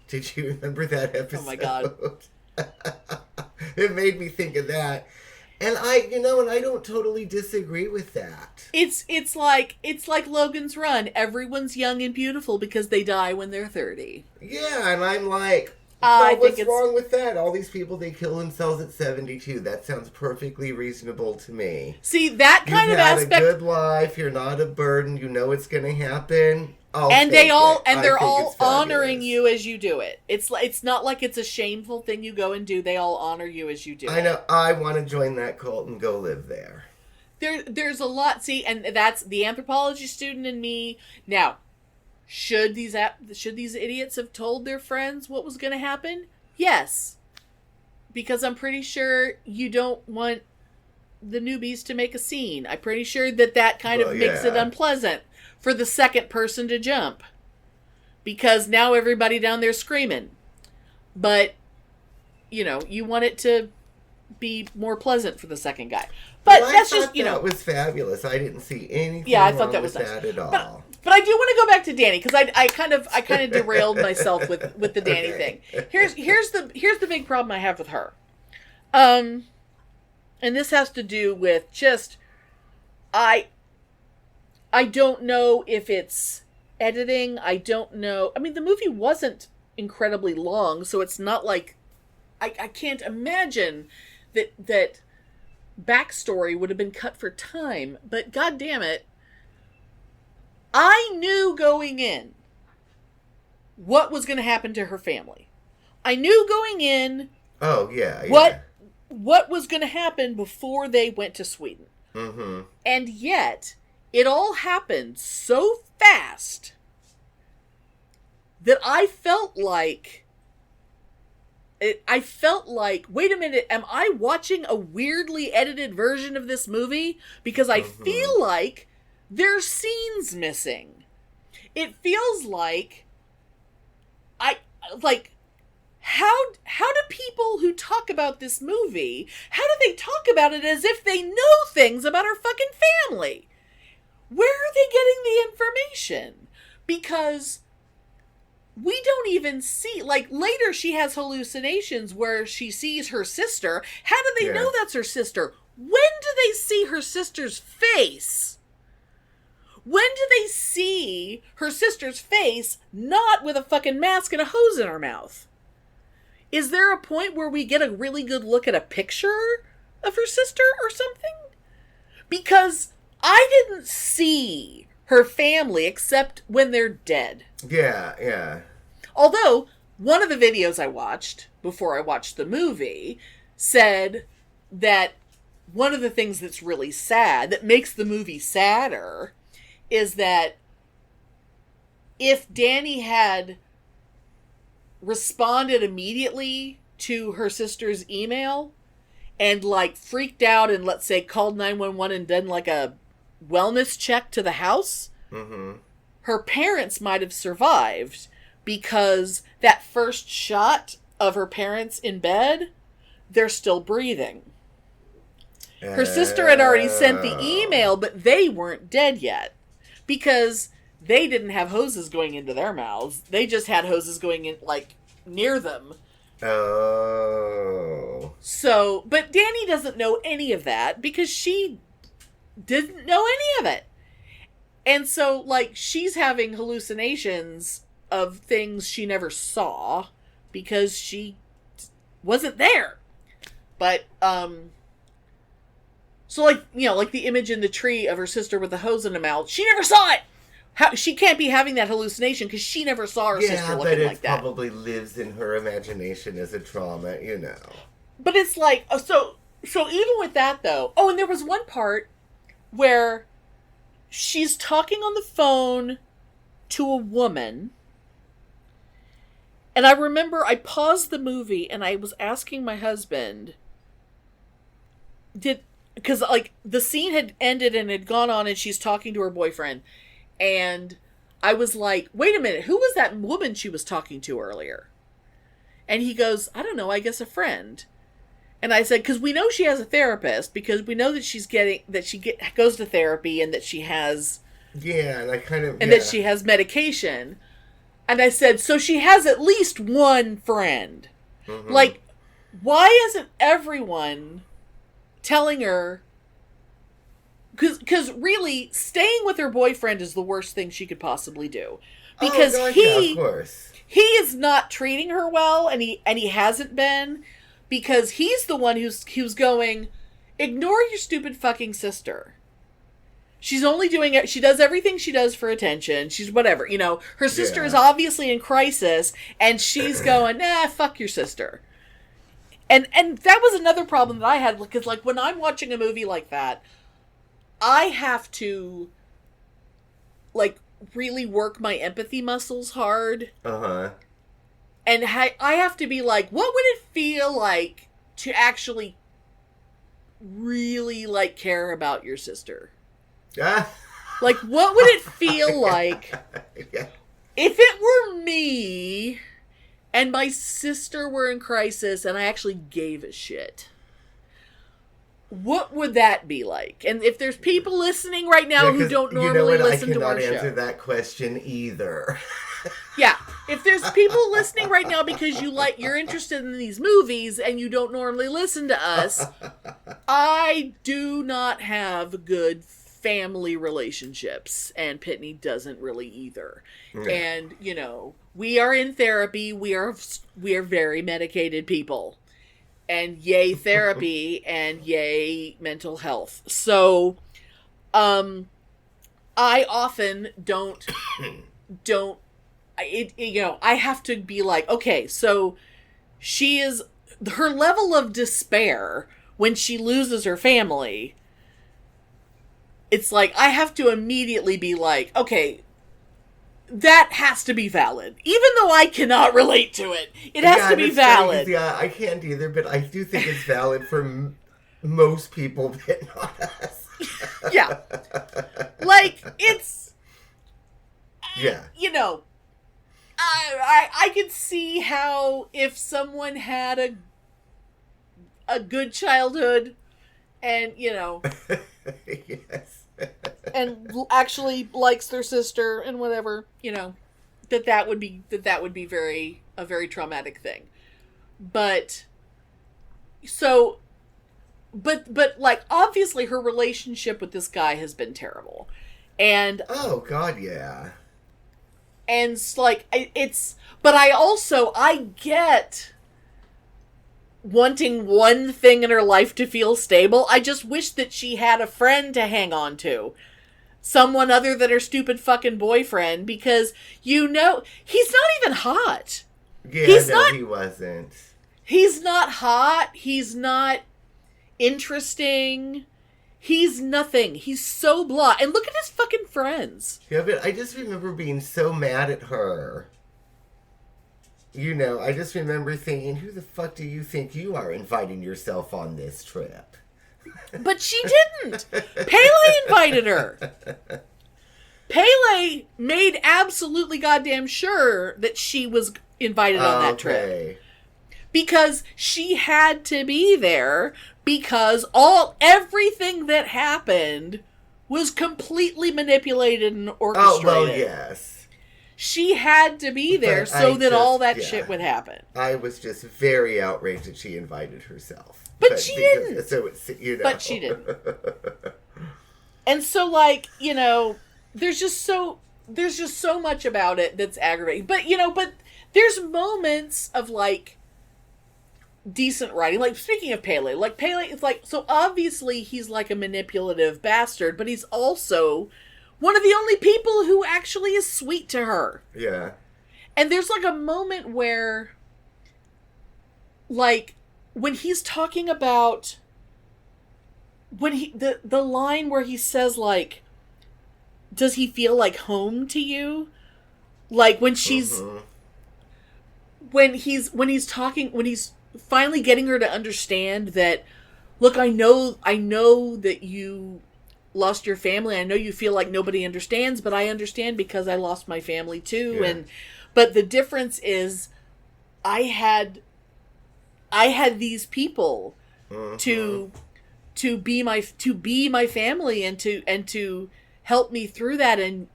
Did you remember that episode? Oh my God. It made me think of that. And I don't totally disagree with that. It's like Logan's Run. Everyone's young and beautiful because they die when they're 30. Yeah, and I'm like, what's wrong with that? All these people, they kill themselves at 72. That sounds perfectly reasonable to me. See, that kind of aspect. You've had a good life. You're not a burden. You know it's going to happen. They're all honoring you as you do it. It's not like it's a shameful thing you go and do. They all honor you as you do it. I know. I want to join that cult and go live there. There's a lot. See, and that's the anthropology student in me. Now, should these idiots have told their friends what was going to happen? Yes, because I'm pretty sure you don't want the newbies to make a scene. I'm pretty sure that kind of makes it unpleasant for the second person to jump, because now everybody down there screaming. But you want it to be more pleasant for the second guy. But that's just that was fabulous. I didn't see anything. Yeah, I thought that was nice nice. At all. But I do want to go back to Danny, because I kind of derailed myself with the Danny thing. Here's the big problem I have with her. And this has to do with just I don't know if it's editing. I don't know. I mean, the movie wasn't incredibly long, so it's not like I can't imagine that backstory would have been cut for time. But God damn it, I knew going in what was going to happen to her family. I knew going in. Oh yeah. What was going to happen before they went to Sweden. Mm-hmm. And yet, it all happened so fast that I felt like, wait a minute, am I watching a weirdly edited version of this movie? Because I feel like there's scenes missing. It feels like how do people who talk about this movie, how do they talk about it as if they know things about her fucking family? Where are they getting the information? Because we don't even see, later she has hallucinations where she sees her sister. How do they know that's her sister? When do they see her sister's face? When do they see her sister's face not with a fucking mask and a hose in her mouth? is there a point where we get a really good look at a picture of her sister or something? Because I didn't see her family except when they're dead. Yeah. Although, one of the videos I watched before I watched the movie said that one of the things that's really sad, that makes the movie sadder, is that if Danny had responded immediately to her sister's email and, like, freaked out and, let's say, called 911 and done, like, a wellness check to the house, her parents might have survived, because that first shot of her parents in bed, they're still breathing. Her sister had already sent the email, but they weren't dead yet, because they didn't have hoses going into their mouths. They just had hoses going in, like, near them. Oh. So, but Danny doesn't know any of that, because she didn't know any of it. And so, like, she's having hallucinations of things she never saw, because she wasn't there. But, so, like, you know, like the image in the tree of her sister with the hose in her mouth, she never saw it! She can't be having that hallucination because she never saw her sister looking like that. Yeah, but it probably lives in her imagination as a trauma, you know. But it's like, so even with that, though, oh, and there was one part where she's talking on the phone to a woman, and I remember I paused the movie and I was asking my husband, because, like, the scene had ended and had gone on and she's talking to her boyfriend, and I was like, wait a minute, who was that woman she was talking to earlier? And he goes, I don't know, I guess a friend. And I said, because we know she has a therapist, because we know that she goes to therapy and that she has... Yeah, and I kind of... And that she has medication. And I said, so she has at least one friend. Mm-hmm. Like, why isn't everyone telling her... Because really, staying with her boyfriend is the worst thing she could possibly do. Because of course. He is not treating her well, and he hasn't been, because he's the one who's going, ignore your stupid fucking sister. She's only doing it, she does everything she does for attention, she's whatever, you know, her sister is obviously in crisis, and she's going, nah, fuck your sister. And that was another problem that I had, because, like, when I'm watching a movie like that, I have to, like, really work my empathy muscles hard. Uh-huh. And I have to be like, what would it feel like to actually really, like, care about your sister? Like, what would it feel like if it were me and my sister were in crisis and I actually gave a shit? What would that be like? And if there's people listening right now who don't normally listen to our show. I cannot answer that question either. Yeah. If there's people listening right now because you're interested in these movies and you don't normally listen to us, I do not have good family relationships, and Pitney doesn't really either. Yeah. And, you know, we are in therapy. We are very medicated people. And yay therapy, and yay mental health. So, I often don't, I have to be like, okay, so her level of despair when she loses her family, it's like, I have to immediately be like, okay, that has to be valid. Even though I cannot relate to it, it has to be valid. Yeah, I can't either, but I do think it's valid for most people, but not us. Yeah. Like, it's... Yeah. You know, I could see how if someone had a good childhood and, you know... Yes. And actually likes their sister and whatever, you know, that would be a very traumatic thing. But like, obviously her relationship with this guy has been terrible. And oh god, yeah. And it's like, but I get wanting one thing in her life to feel stable. I just wish that she had a friend to hang on to. Someone other than her stupid fucking boyfriend, because, he's not even hot. Yeah, he wasn't. He's not hot. He's not interesting. He's nothing. He's so blah. And look at his fucking friends. Yeah, but I just remember being so mad at her. I just remember thinking, who the fuck do you think you are inviting yourself on this trip? But she didn't. Pele invited her. Pele made absolutely goddamn sure that she was invited on that trip. Because she had to be there, because everything that happened was completely manipulated and orchestrated. Oh, well, yes. She had to be there all that shit would happen. I was just very outraged that she invited herself. But she didn't. So it's, But she didn't. And so, like, there's just so much about it that's aggravating. But, but there's moments of, like, decent writing. Like, speaking of Pele, it's like, so obviously he's like a manipulative bastard, but he's also one of the only people who actually is sweet to her. Yeah. And there's like a moment where, like, when he's talking about, the line where he says, like, does he feel like home to you? Like, when she's, when he's finally getting her to understand that, look, I know that you lost your family. I know you feel like nobody understands, but I understand because I lost my family too. Yeah. But the difference is I had these people to be my family and to help me through that. And,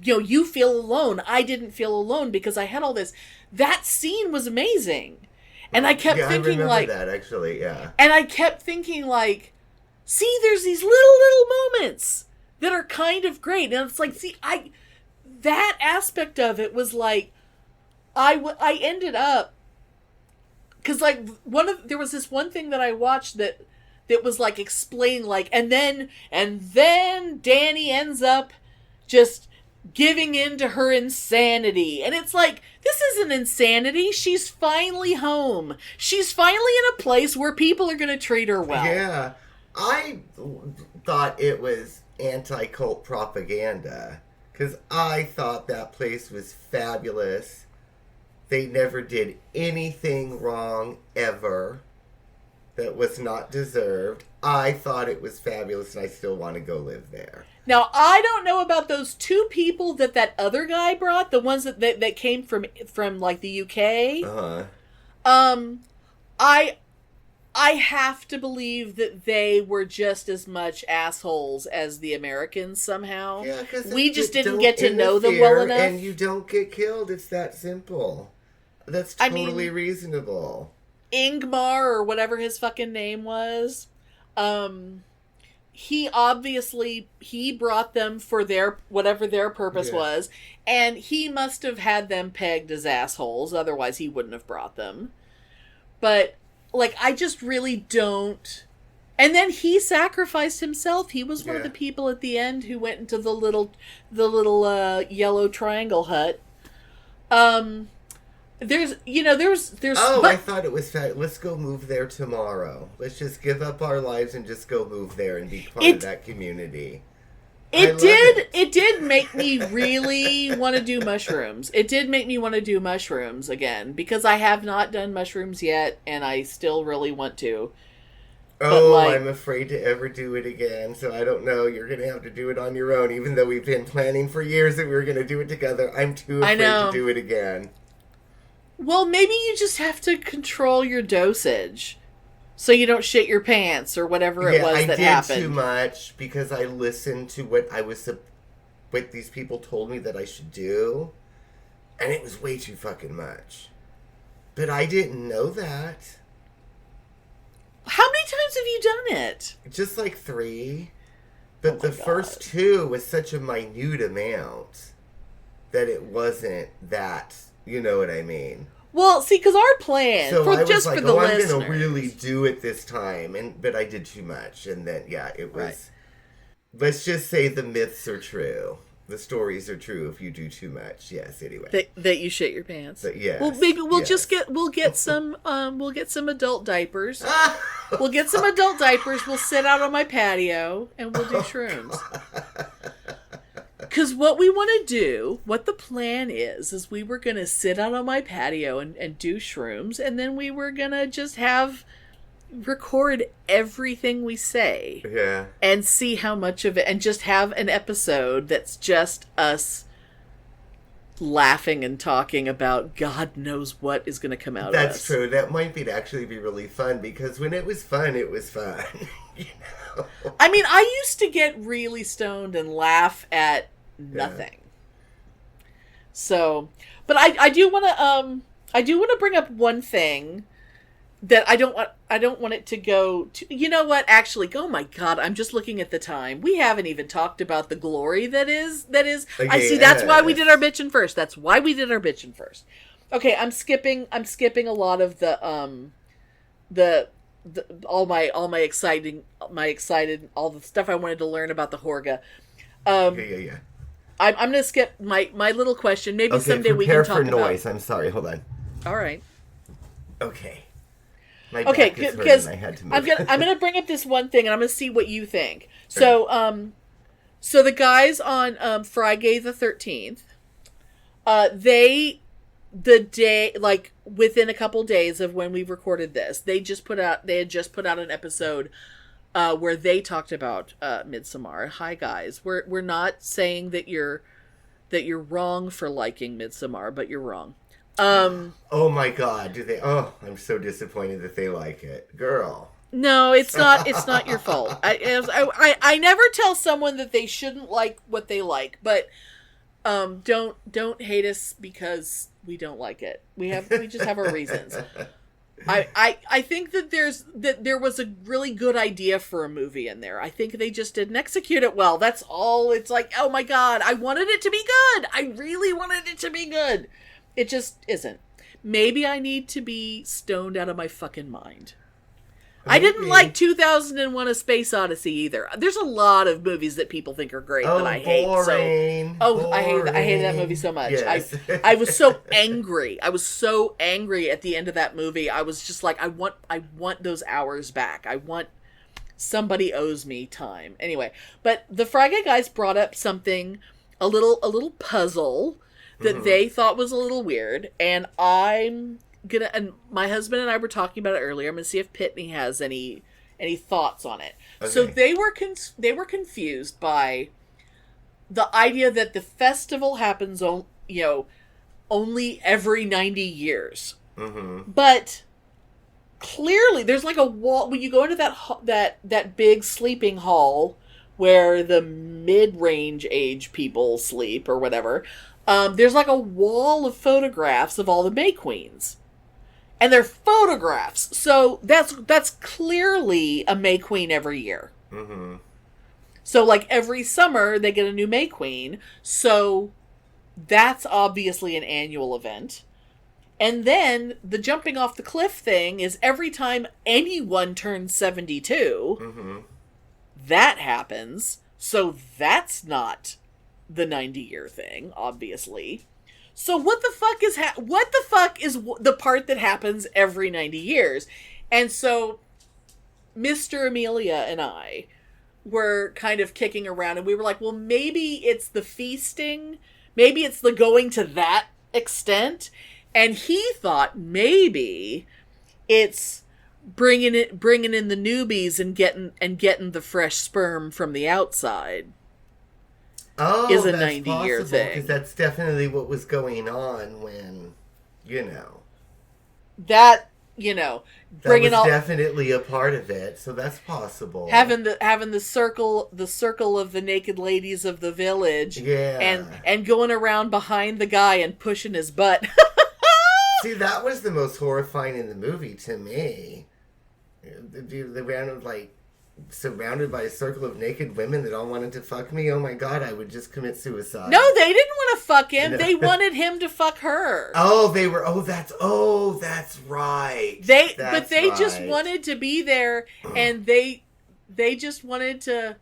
you feel alone. I didn't feel alone because I had all this. That scene was amazing. And I kept thinking, I like, that actually, yeah. And I kept thinking, like, see, there's these little moments that are kind of great. And it's like, see, that aspect of it was like, I ended up, because, like, there was this one thing that I watched that was, like, explained, like, and then Danny ends up just giving in to her insanity. And it's like, this isn't insanity. She's finally home. She's finally in a place where people are going to treat her well. Yeah. I thought it was anti-cult propaganda, because I thought that place was fabulous. They never did anything wrong ever that was not deserved. I thought it was fabulous, and I still want to go live there. Now, I don't know about those two people that other guy brought, the ones that came from like the UK. I have to believe that they were just as much assholes as the Americans somehow. Yeah, because we just didn't get to know them well enough. And you don't get killed. It's that simple. That's totally reasonable. Ingmar, or whatever his fucking name was, he brought them for whatever their purpose was, and he must have had them pegged as assholes, otherwise he wouldn't have brought them. But, like, I just really don't. And then he sacrificed himself. He was one of the people at the end who went into the little yellow triangle hut. There's Oh, I thought it was let's go move there tomorrow. Let's just give up our lives and just go move there and be part of that community. It did make me really want to do mushrooms. It did make me want to do mushrooms again, because I have not done mushrooms yet, and I still really want to. Oh, I'm afraid to ever do it again, so I don't know. You're going to have to do it on your own, even though we've been planning for years that we were going to do it together. I'm too afraid to do it again. Well, maybe you just have to control your dosage so you don't shit your pants or whatever it was that happened. I did too much because I listened to what these people told me that I should do, and it was way too fucking much. But I didn't know that. How many times have you done it? Just like 3. But the first 2 was such a minute amount that it wasn't that, you know what I mean. Well, see, because our plan, So I was just like, for the I'm listeners. going to really do it this time. But I did too much. And then, it was... Right. Let's just say the myths are true. The stories are true if you do too much. Yes, anyway. That you shit your pants. Yes, Well, maybe we'll yes. just get some adult diapers. We'll get some adult diapers. We'll sit out on my patio and we'll do shrooms. Because what we want to do, what the plan is we were going to sit out on my patio and do shrooms, and then we were going to just record everything we say. Yeah. And see how much of it, and just have an episode that's just us laughing and talking about God knows what is going to come out of us. That's true. That might actually be really fun, because when it was fun, it was fun. You know? I mean, I used to get really stoned and laugh at nothing. Yeah. So, but I do want to bring up one thing that I don't want it to go to, you know what, actually, oh my God, I'm just looking at the time. We haven't even talked about the glory that is, okay, I see, that's why we did our bitchin' first. Okay, I'm skipping a lot of the all the stuff I wanted to learn about the Horga. Yeah. I'm going to skip my little question. Maybe someday we can talk about... Prepare for noise. I'm sorry, hold on. All right. Okay. Because I'm gonna bring up this one thing, and I'm gonna see what you think. So, so the guys on Friday the 13th, within a couple days of when we recorded this, they had just put out an episode where they talked about Midsommar. Hi guys, we're not saying that you're wrong for liking Midsommar, but you're wrong. Oh my God, do they? Oh, I'm so disappointed that they like it, girl. No, it's not your fault. I never tell someone that they shouldn't like what they like, but don't hate us because we don't like it. We just have our reasons. I think that there was a really good idea for a movie in there. I think they just didn't execute it well. That's all. It's like, oh my God, I wanted it to be good. I really wanted it to be good. It just isn't. Maybe I need to be stoned out of my fucking mind. I didn't like 2001: A Space Odyssey either. There's a lot of movies that people think are great that I hate. Boring. I hated that movie so much. Yes. I was so angry. I was so angry at the end of that movie. I was just like, I want those hours back. Somebody owes me time. Anyway, but the Friday guys brought up something, a little puzzle that they thought was a little weird, and and my husband and I were talking about it earlier. I'm gonna see if Pitney has any thoughts on it. Okay. So they were confused by the idea that the festival happens only every 90 years. Mm-hmm. But clearly there's like a wall when you go into that big sleeping hall where the mid-range age people sleep or whatever. There's like a wall of photographs of all the May Queens. And they're photographs. So that's clearly a May Queen every year. Mm-hmm. So like every summer they get a new May Queen. So that's obviously an annual event. And then the jumping off the cliff thing is every time anyone turns 72, that happens. So that's not the 90-year thing, obviously. So what the fuck is the part that happens every 90 years? And so Mr. Amelia and I were kind of kicking around, and we were like, well, maybe it's the feasting, maybe it's the going to that extent. And he thought maybe it's bringing in the newbies and getting the fresh sperm from the outside. Oh, is a that's 90-year thing. Because that's definitely what was going on when, that was definitely a part of it. So that's possible. Having the circle of the naked ladies of the village, and going around behind the guy and pushing his butt. See, that was the most horrifying in the movie to me. The round of surrounded by a circle of naked women that all wanted to fuck me, oh my god, I would just commit suicide. No, they didn't want to fuck him. No. They wanted him to fuck her. That's right. They just wanted to be there, and they just wanted to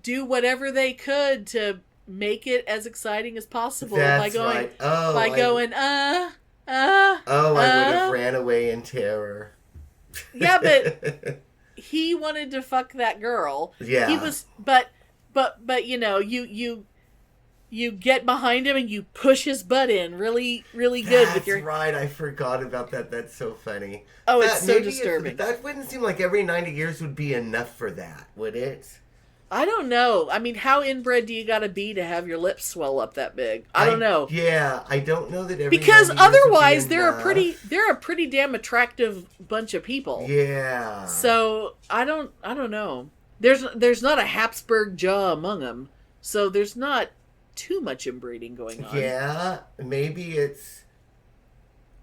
do whatever they could to make it as exciting as possible by going, I would have ran away in terror. Yeah, but he wanted to fuck that girl. Yeah. He was, but you know, you get behind him and you push his butt in really, really good with your. That's right. I forgot about that. That's so funny. Oh, it's so disturbing. That wouldn't seem like every 90 years would be enough for that, would it? I don't know. I mean, how inbred do you gotta be to have your lips swell up that big? I don't know. Yeah, I don't know that every. Because 90 years otherwise, would be they're a pretty damn attractive bunch of people. Yeah. So I don't know. There's not a Habsburg jaw among them, so there's not too much inbreeding going on. Yeah, maybe it's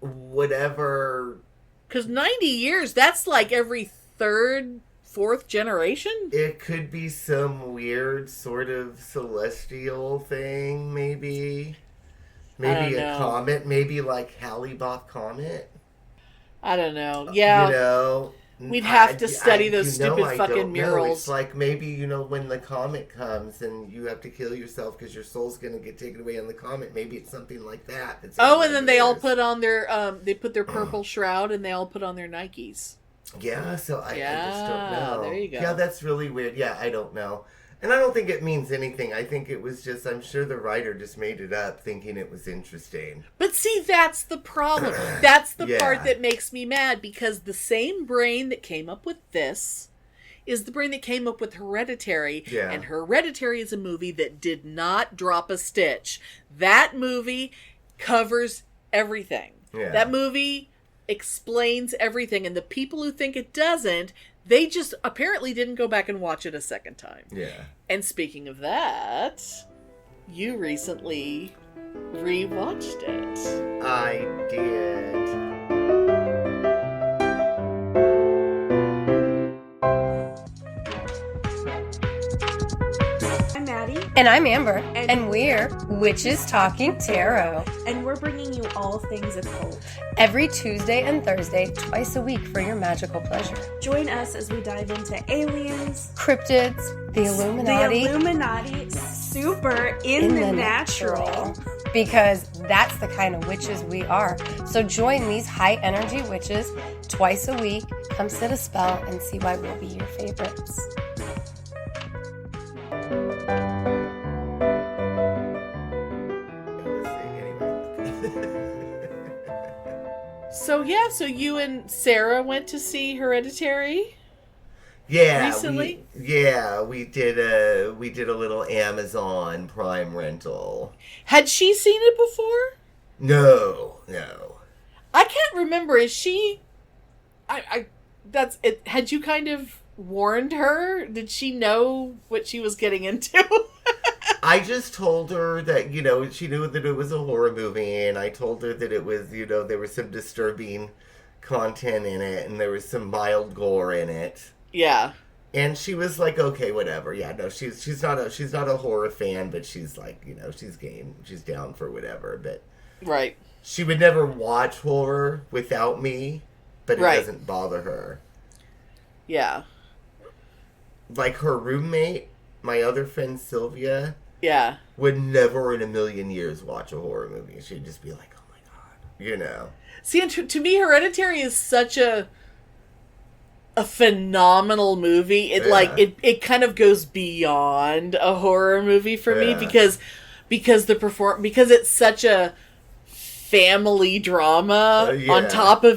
whatever. Because 90 years, that's like every third, fourth generation? It could be some weird sort of celestial thing, maybe. Maybe a comet, maybe like Halley-Bopp comet. I don't know. Yeah. You know, we'd have to study those stupid fucking murals. It's like maybe, you know, when the comet comes and you have to kill yourself because your soul's going to get taken away on the comet, maybe it's something like that. And then they all put on their, they put their purple shroud and they all put on their Nikes. Yeah, so I just don't know. There you go. Yeah, that's really weird. Yeah, I don't know. And I don't think it means anything. I think it was just, I'm sure the writer just made it up thinking it was interesting. But see, that's the problem. That's the part that makes me mad, because the same brain that came up with this is the brain that came up with Hereditary. Yeah. And Hereditary is a movie that did not drop a stitch. That movie covers everything. Yeah. That movie explains everything, and the people who think it doesn't, they just apparently didn't go back and watch it a second time. Yeah. And speaking of that, you recently rewatched it. I did. I'm Maddie. And I'm Amber. And we're Witches Talking Tarot. And we're bringing you all things occult. Every Tuesday and Thursday, twice a week for your magical pleasure. Join us as we dive into aliens, cryptids, the Illuminati, super in the natural. Because that's the kind of witches we are. So join these high energy witches twice a week. Come sit a spell and see why we'll be your favorites. So you and Sarah went to see Hereditary? Yeah, recently? we did a little Amazon Prime rental. Had she seen it before? No. I can't remember. Is she? That's it. Had you kind of warned her? Did she know what she was getting into? I just told her that, you know, she knew that it was a horror movie, and I told her that it was, you know, there was some disturbing content in it, and there was some mild gore in it. Yeah. And she was like, okay, whatever. Yeah, no, she's not a horror fan, but she's like, you know, she's game. She's down for whatever, but right. She would never watch horror without me, but it doesn't bother her. Yeah. Like her roommate, my other friend Sylvia, would never in a million years watch a horror movie. She'd just be like, oh my god, you know. See, and to me, Hereditary is such a phenomenal movie. It kind of goes beyond a horror movie for me because it's such a family drama on top of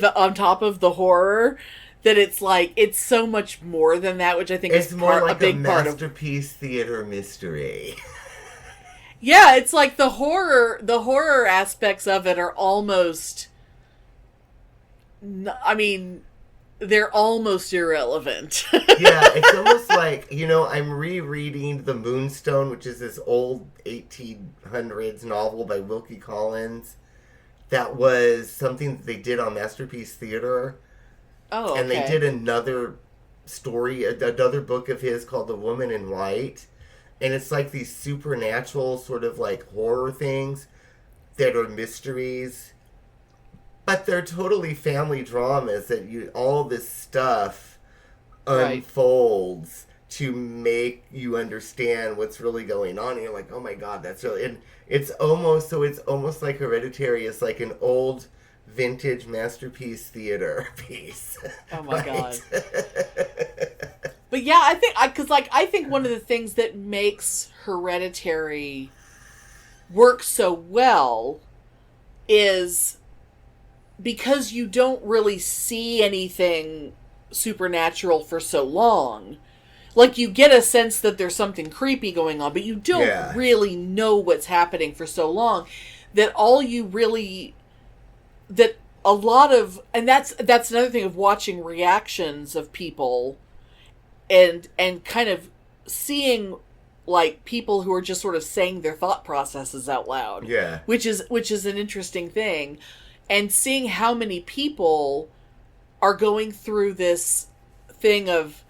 the horror, that it's like, it's so much more than that, which I think is more like a big part of masterpiece theater mystery. Yeah, it's like the horror aspects of it are almost, I mean, they're almost irrelevant. Yeah, it's almost like, you know, I'm rereading The Moonstone, which is this old 1800s novel by Wilkie Collins. That was something that they did on Masterpiece Theater. Oh, okay. And they did another story, another book of his called The Woman in White. And it's like these supernatural sort of like horror things that are mysteries. But they're totally family dramas that all this stuff unfolds to make you understand what's really going on. And you're like, oh my God, that's really... And it's almost like Hereditary is like an old vintage masterpiece theater piece. Oh my God. But yeah, I think one of the things that makes Hereditary work so well is because you don't really see anything supernatural for so long. Like, you get a sense that there's something creepy going on, but you don't really know what's happening for so long that all you really... That a lot of... And that's another thing of watching reactions of people and kind of seeing, like, people who are just sort of saying their thought processes out loud. Yeah. Which is an interesting thing. And seeing how many people are going through this thing of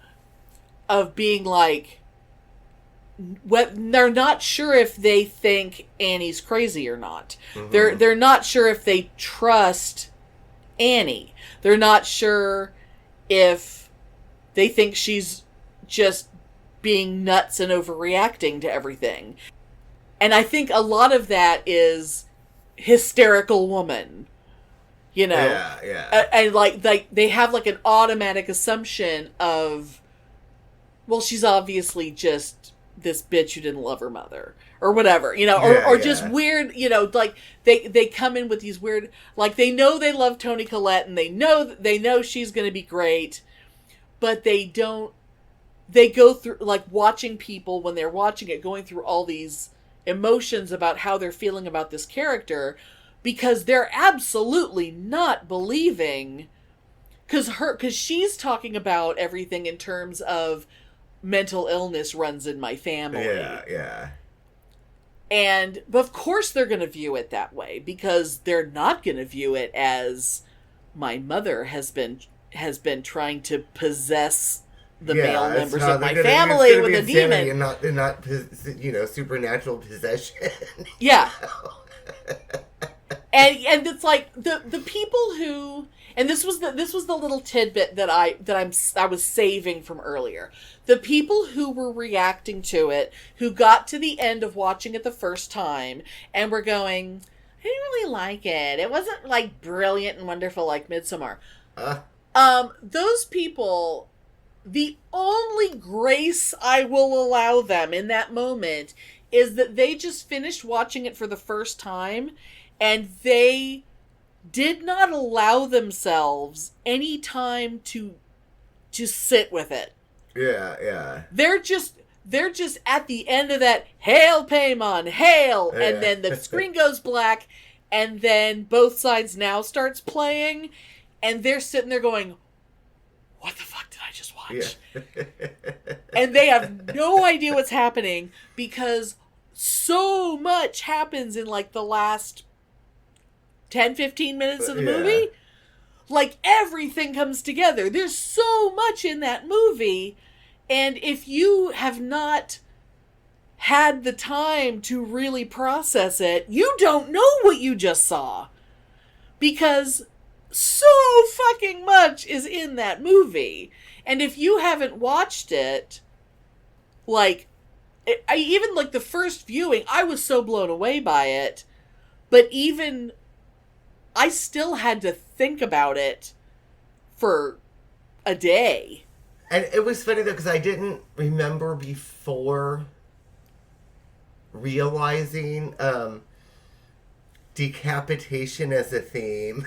being like, they're not sure if they think Annie's crazy or not. Mm-hmm. They're not sure if they trust Annie. They're not sure if they think she's just being nuts and overreacting to everything. And I think a lot of that is hysterical woman. You know? Yeah. And like they have like an automatic assumption of, well, she's obviously just this bitch who didn't love her mother. Or whatever, you know, or just weird, you know, like they come in with these weird, like they know they love Toni Collette and they know she's going to be great, but they go through, like, watching people when they're watching it, going through all these emotions about how they're feeling about this character, because they're absolutely not believing, because she's talking about everything in terms of mental illness runs in my family. Yeah. And of course they're going to view it that way, because they're not going to view it as my mother has been trying to possess the male members of my family with a demon. And not you know, supernatural possession. Yeah. And it's like the people who, and this was the little tidbit that I was saving from earlier. The people who were reacting to it, who got to the end of watching it the first time and were going, I didn't really like it. It wasn't like brilliant and wonderful like Midsommar. Those people, the only grace I will allow them in that moment is that they just finished watching it for the first time and they did not allow themselves any time to sit with it. Yeah. They're just at the end of that, hail Paimon, hail, and then the screen goes black, and then Both Sides Now starts playing, and they're sitting there going, what the fuck did I just watch? Yeah. And they have no idea what's happening, because so much happens in like the last 10-15 minutes of the movie. Like, everything comes together. There's so much in that movie, and if you have not had the time to really process it, you don't know what you just saw, because so fucking much is in that movie. And if you haven't watched it, like, even like the first viewing, I was so blown away by it, but even I still had to think about it for a day. And it was funny, though, because I didn't remember before realizing decapitation as a theme.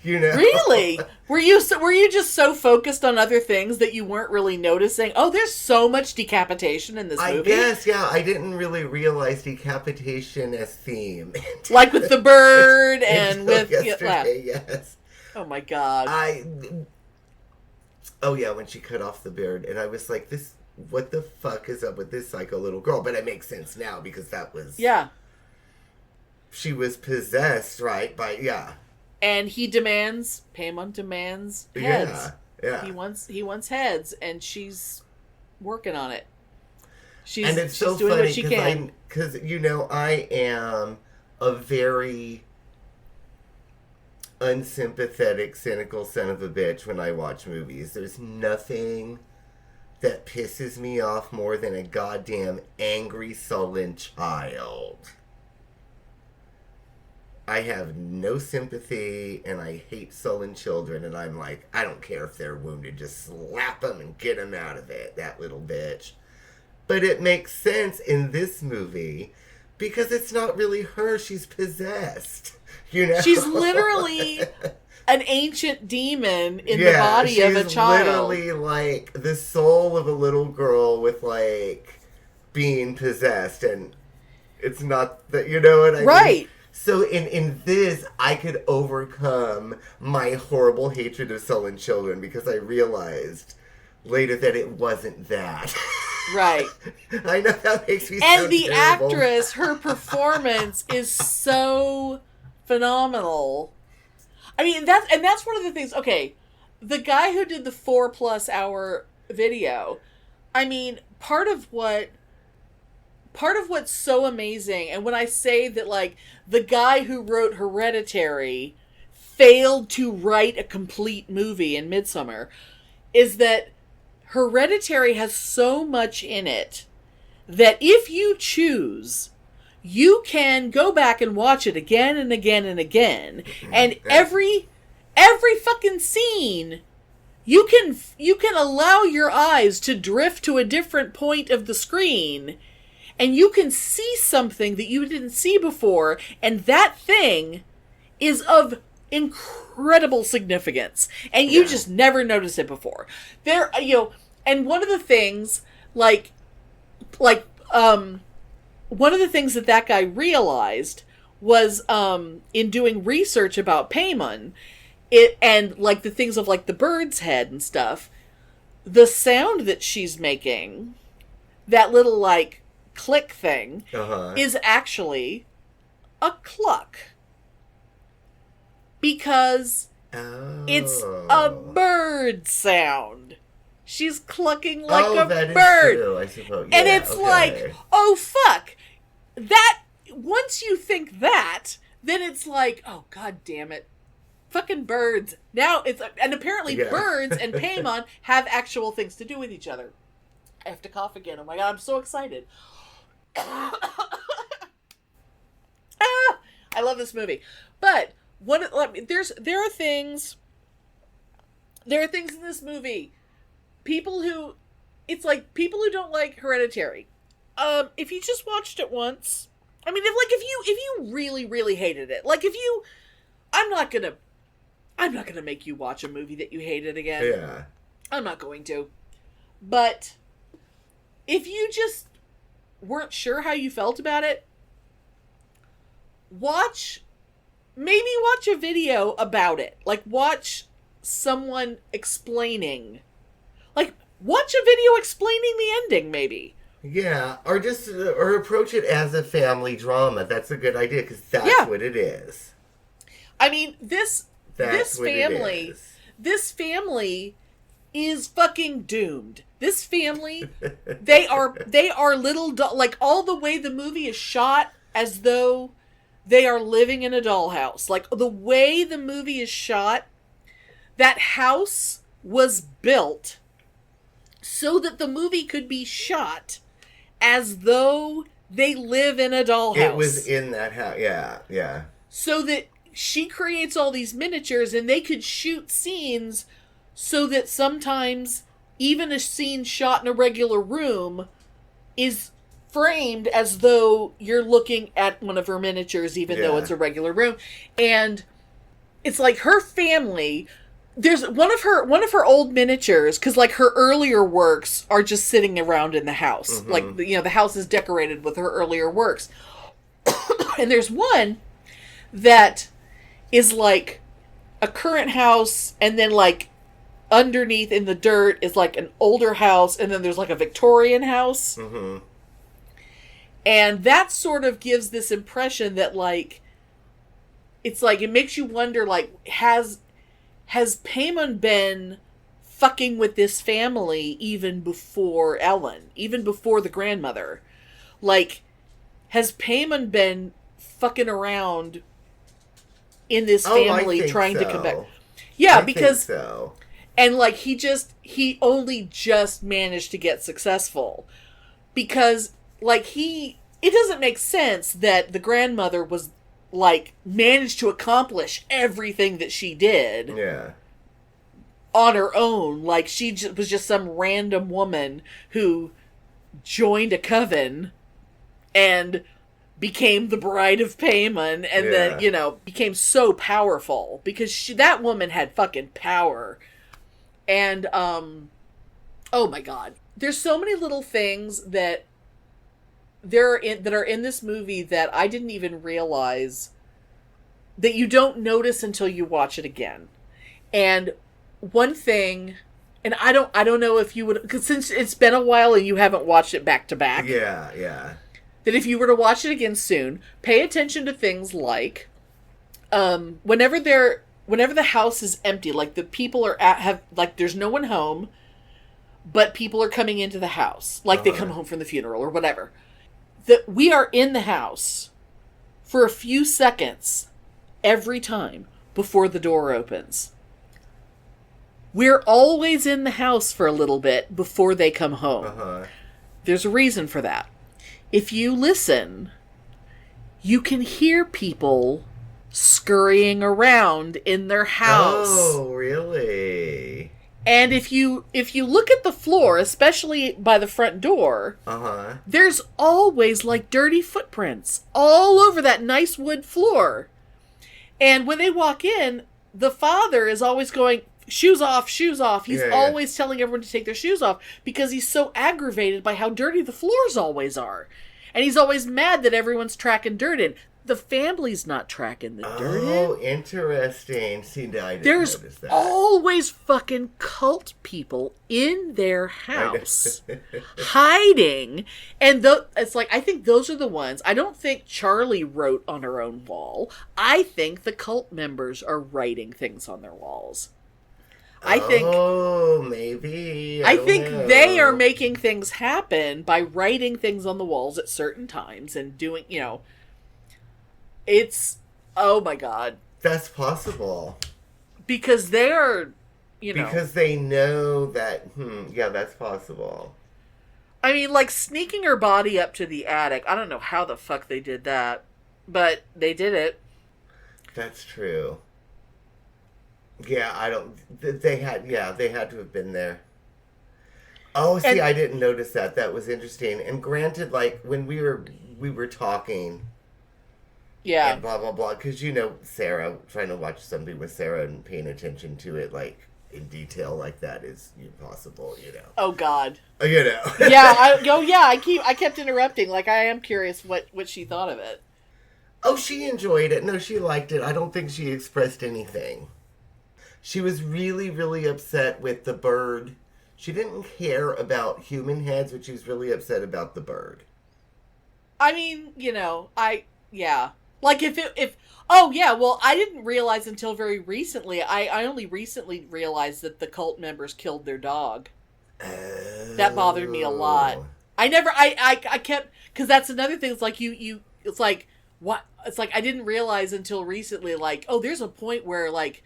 You know? Really? Were you just so focused on other things that you weren't really noticing? Oh, there's so much decapitation in this movie. I guess, yeah. I didn't really realize decapitation as theme. Like with the bird and with... Yesterday, yes. Oh, my God. Oh, yeah, when she cut off the bird. And I was like, what the fuck is up with this psycho little girl? But it makes sense now, because that was... Yeah. She was possessed, right? And Paimon demands heads. Yeah. He wants heads, and she's working on it. And it's so doing funny what she can. because I am a very unsympathetic, cynical son of a bitch when I watch movies. There's nothing that pisses me off more than a goddamn angry, sullen child. I have no sympathy, and I hate sullen children, and I'm like, I don't care if they're wounded, just slap them and get them out of it, that little bitch. But it makes sense in this movie because it's not really her, she's possessed. You know? She's literally an ancient demon in the body of a child. Literally like the soul of a little girl with like being possessed, and it's not that, you know what I mean? Right. So in this, I could overcome my horrible hatred of sullen children because I realized later that it wasn't that. Right. I know that makes me and sound the terrible. actress, her performance is so phenomenal. I mean, that's one of the things. Okay, the guy who did the 4+ hour video, I mean, part of what's so amazing, and when I say that, like, the guy who wrote Hereditary failed to write a complete movie in Midsommar, is that Hereditary has so much in it that if you choose, you can go back and watch it again and again and again, and every fucking scene, you can allow your eyes to drift to a different point of the screen, and you can see something that you didn't see before, and that thing is of incredible significance, and you just never noticed it before. There, and one of the things, one of the things that guy realized was, in doing research about Paimon, and like the things of like the bird's head and stuff, the sound that she's making, that little like click thing, is actually a cluck. Because it's a bird sound. She's clucking like a that bird. Is true, I suppose. And it's like, oh fuck. That, once you think that, then it's like, oh god damn it. Fucking birds. Now it's, and apparently birds and Paimon have actual things to do with each other. I have to cough again. Oh my god, I'm so excited. I love this movie. But there are things in this movie. People who don't like Hereditary. If you just watched it once, I mean, if you really, really hated it, like I'm not gonna make you watch a movie that you hated again. Yeah. I'm not going to. But if you just weren't sure how you felt about it, watch a video about it. Like, watch someone explaining. Like, watch a video explaining the ending, maybe. Yeah, or approach it as a family drama. That's a good idea, because that's what it is. I mean, this family is fucking doomed. This family, they are little like, all the way the movie is shot as though they are living in a dollhouse. Like, the way the movie is shot, that house was built so that the movie could be shot as though they live in a dollhouse. It was in that house, yeah. So that she creates all these miniatures, and they could shoot scenes so that sometimes even a scene shot in a regular room is framed as though you're looking at one of her miniatures, even though it's a regular room. And it's like her family, there's one of her old miniatures, because like her earlier works are just sitting around in the house. Mm-hmm. Like, the house is decorated with her earlier works. And there's one that is like a current house, and then like underneath in the dirt is like an older house, and then there's like a Victorian house. Mm-hmm. And that sort of gives this impression that, like, it's like, it makes you wonder, like, has Paimon been fucking with this family even before Ellen, even before the grandmother. Like, has Paimon been fucking around in this family trying to come back? Yeah, because and like he only just managed to get successful because like it doesn't make sense that the grandmother was like managed to accomplish everything that she did. Yeah. On her own, like she was just some random woman who joined a coven and became the bride of Paimon, and then, you know, became so powerful because that woman had fucking power. And, oh my God. There's so many little things that are in this movie that I didn't even realize that you don't notice until you watch it again. And one thing, and I don't know if you would, because since it's been a while and you haven't watched it back to back. Yeah. That if you were to watch it again soon, pay attention to things like, whenever the house is empty, like the people there's no one home, but people are coming into the house, like they come home from the funeral or whatever. That we are in the house for a few seconds every time before the door opens. We're always in the house for a little bit before they come home. There's a reason for that. If you listen, you can hear people scurrying around in their house. Oh, really? And if you look at the floor, especially by the front door, there's always like dirty footprints all over that nice wood floor. And when they walk in, the father is always going, shoes off, shoes off. He's always telling everyone to take their shoes off because he's so aggravated by how dirty the floors always are. And he's always mad that everyone's tracking dirt in. The family's not tracking the dirt in. Oh, interesting. See, I didn't There's notice that. always fucking cult people in their house hiding. And it's like, I think those are the ones. I don't think Charlie wrote on her own wall. I think the cult members are writing things on their walls. I think. Oh, maybe. I think they are making things happen by writing things on the walls at certain times and doing, you know. It's. Oh my God. That's possible. Because they are, you know. Because they know that. Yeah, that's possible. I mean, like sneaking her body up to the attic. I don't know how the fuck they did that, but they did it. That's true. Yeah, I don't. They had to have been there. Oh, see, I didn't notice that. That was interesting. And granted, like when we were talking, and blah blah blah. Because you know, Sarah, trying to watch something with Sarah and paying attention to it like in detail like that is impossible. You know. Oh God. You know. I kept interrupting. Like I am curious what she thought of it. Oh, she enjoyed it. No, she liked it. I don't think she expressed anything. She was really, really upset with the bird. She didn't care about human heads, but she was really upset about the bird. I mean, you know, like well, I didn't realize until very recently. I only recently realized that the cult members killed their dog. That bothered me a lot. I kept, because that's another thing. It's like it's like, what? It's like, I didn't realize until recently, like, oh, there's a point where, like,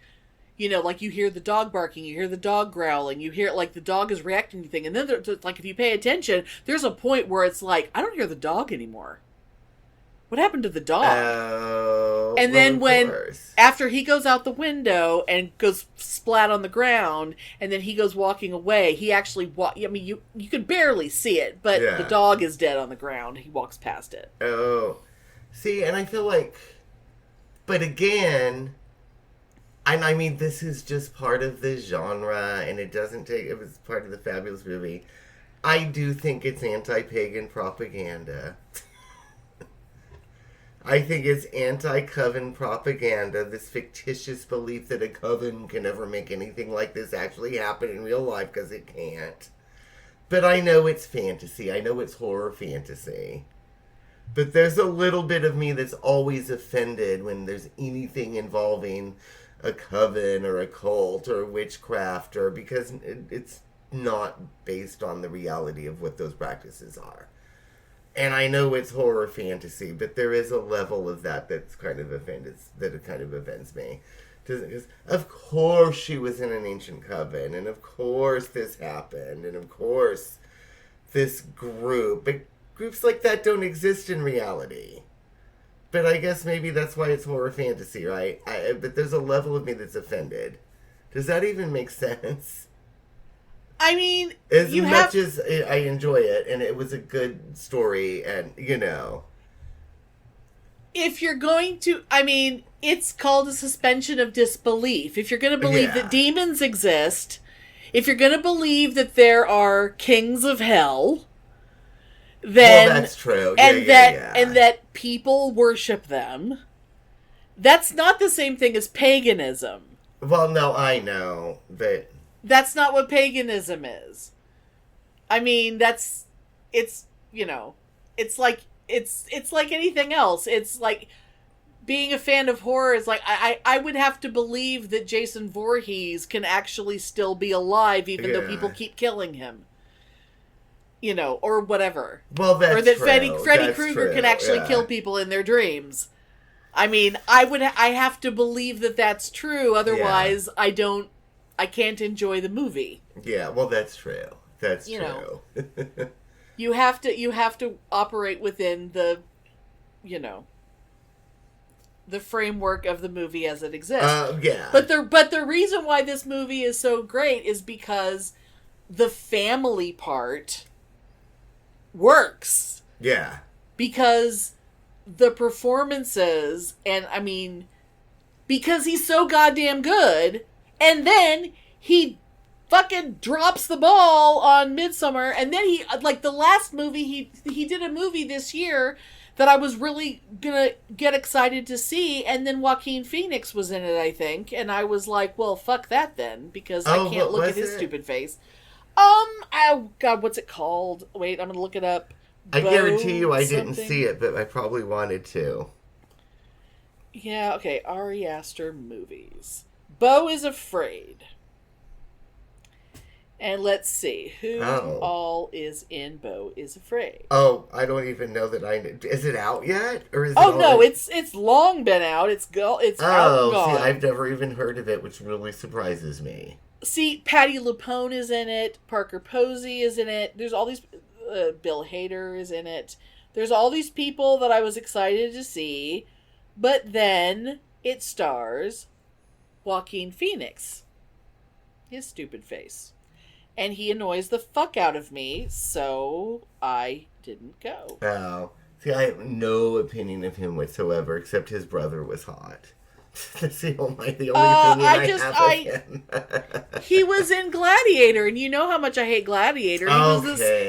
you know, like you hear the dog barking, you hear the dog growling, you hear like the dog is reacting to things. And then there's like, if you pay attention, there's a point where it's like, I don't hear the dog anymore. What happened to the dog? And then after he goes out the window and goes splat on the ground, and then he goes walking away, he actually I mean, you can barely see it, but the dog is dead on the ground. He walks past it. Oh. See, and I feel like, but again, and I mean, this is just part of the genre, and it was part of the fabulous movie. I do think it's anti-pagan propaganda. I think it's anti-coven propaganda, this fictitious belief that a coven can never make anything like this actually happen in real life, because it can't. But I know it's fantasy. I know it's horror fantasy. But there's a little bit of me that's always offended when there's anything involving a coven or a cult or witchcraft, or because it's not based on the reality of what those practices are. And I know it's horror fantasy, but there is a level of that's kind of offends me. Because of course she was in an ancient coven, and of course this happened, and of course this group. But groups like that don't exist in reality. But I guess maybe that's why it's horror fantasy, right? But there's a level of me that's offended. Does that even make sense? I mean, as much as I enjoy it, and it was a good story, and, if you're going to, I mean, it's called a suspension of disbelief. If you're going to believe that demons exist, if you're going to believe that there are kings of hell, then... Well, that's true. And that people worship them, that's not the same thing as paganism. Well, no, I know, but... That's not what paganism is. I mean, it's like anything else. It's like being a fan of horror is like, I would have to believe that Jason Voorhees can actually still be alive even though people keep killing him. Or whatever. Well, that's Or that true. Freddy Krueger can actually kill people in their dreams. I mean, I have to believe that that's true, otherwise I can't enjoy the movie. Yeah, well, that's true. That's true. You have to operate within the framework of the movie as it exists. Yeah. But the reason why this movie is so great is because the family part works. Yeah. Because the performances, and I mean, because he's so goddamn good. And then he fucking drops the ball on Midsommar. And then he, like the last movie, he did a movie this year that I was really gonna get excited to see. And then Joaquin Phoenix was in it, I think. And I was like, well, fuck that then. Because I can't look at his stupid face. Oh God, what's it called? Wait, I'm gonna look it up. I guarantee you I didn't see it, but I probably wanted to. Yeah, okay, Ari Aster movies. Beau is Afraid. And let's see. Who all is in Beau is Afraid? Oh, I don't even know that is it out yet? Or is it's long been out. It's out and gone. See, I've never even heard of it, which really surprises me. See, Patti LuPone is in it. Parker Posey is in it. There's all these... Bill Hader is in it. There's all these people that I was excited to see. But then it stars... Joaquin Phoenix. His stupid face. And he annoys the fuck out of me, so I didn't go. Oh. See, I have no opinion of him whatsoever, except his brother was hot. That's the only opinion I have of him. He was in Gladiator, and you know how much I hate Gladiator.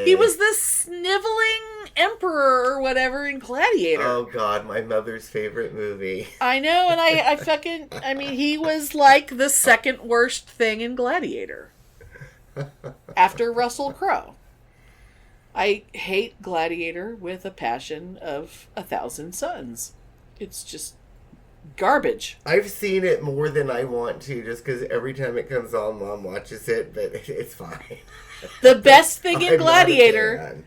He was this sniveling emperor or whatever in Gladiator. Oh God, my mother's favorite movie. I know, and I mean, he was like the second worst thing in Gladiator. After Russell Crowe. I hate Gladiator with a passion of 1,000 suns. It's just garbage. I've seen it more than I want to, just because every time it comes on, Mom watches it, but it's fine. The best thing in Gladiator,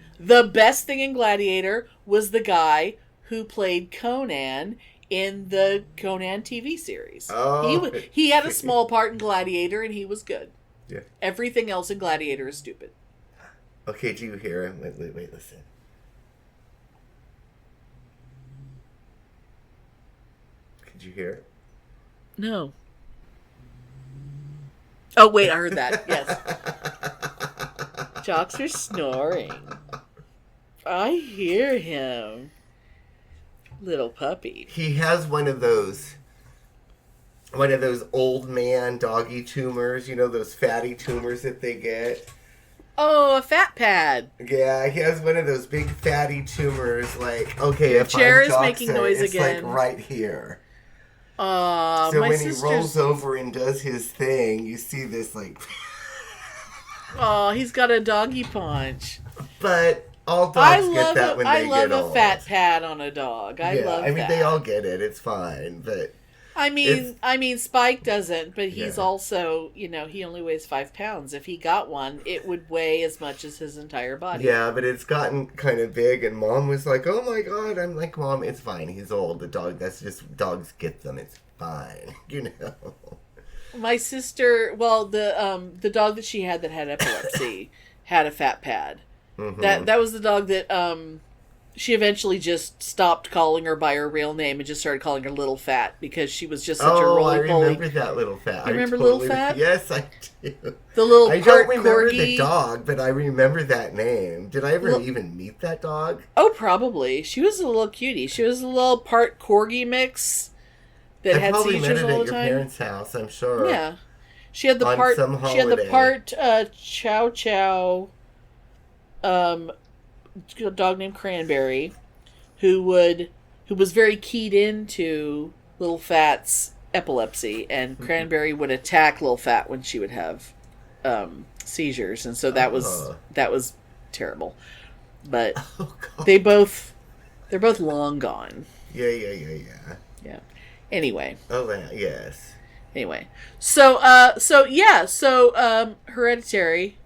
was the guy who played Conan in the Conan TV series. Oh. He had a small part in Gladiator, and he was good. Yeah. Everything else in Gladiator is stupid. Okay, do you hear him? Wait, listen. Did you hear it? No. Oh, wait, I heard that. Yes. Jocks are snoring. I hear him. Little puppy. He has one of those old man doggy tumors, those fatty tumors that they get. Oh, a fat pad. Yeah, he has one of those big fatty tumors, like, okay, Your if chair I'm is making noise it's again. like right here. So when he rolls over and does his thing, you see this, like... Oh, he's got a doggy punch. But all dogs get that when they get old. I love a fat pad on a dog. I mean, they all get it. It's fine. But I mean, Spike doesn't, but he's also, he only weighs 5 pounds. If he got one, it would weigh as much as his entire body. Yeah, but it's gotten kind of big, and Mom was like, "Oh my God!" I'm like, "Mom, it's fine. He's old. The dog. That's just dogs get them. It's fine." My sister, the dog that she had that had epilepsy had a fat pad. Mm-hmm. That was the dog that she eventually just stopped calling her by her real name and just started calling her Little Fat because she was just such a roly-poly. I remember that Little Fat. You remember Little Fat? Yes, I do. The little I part don't remember corgi. the dog, but I remember that name. Did I ever even meet that dog? Oh, probably. She was a little cutie. She was a little part corgi mix that had seizures all the time. I probably met it at your parents' house, I'm sure. Yeah. She had the part. She had the part Chow Chow. A dog named Cranberry, who was very keyed into Little Fat's epilepsy, and Cranberry would attack Little Fat when she would have seizures, and so that was terrible. But they're both long gone. Yeah. Anyway. Oh, yes. Anyway, so Hereditary.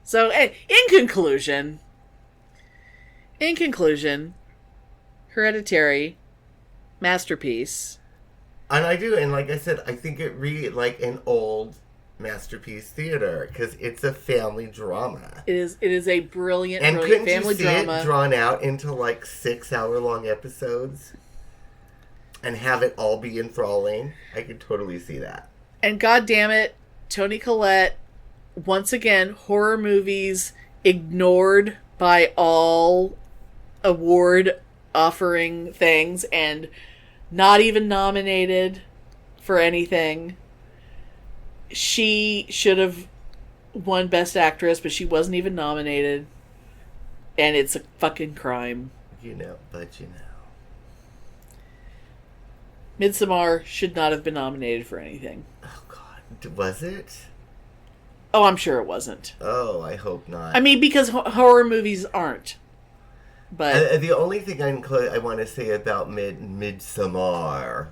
So, in conclusion, Hereditary, masterpiece. And like I said, I think it read like an old masterpiece theater because it's a family drama. It is a brilliant family drama. And couldn't you see it drawn out into like 6-hour-long episodes? And have it all be enthralling? I could totally see that. And God damn it, Toni Collette, once again, horror movies ignored by all award offering things and not even nominated for anything. She should have won Best Actress, but she wasn't even nominated. And it's a fucking crime. Midsommar should not have been nominated for anything. Oh, God. Was it? Oh, I'm sure it wasn't. Oh, I hope not. I mean, because horror movies aren't. But the only thing I want to say about Midsommar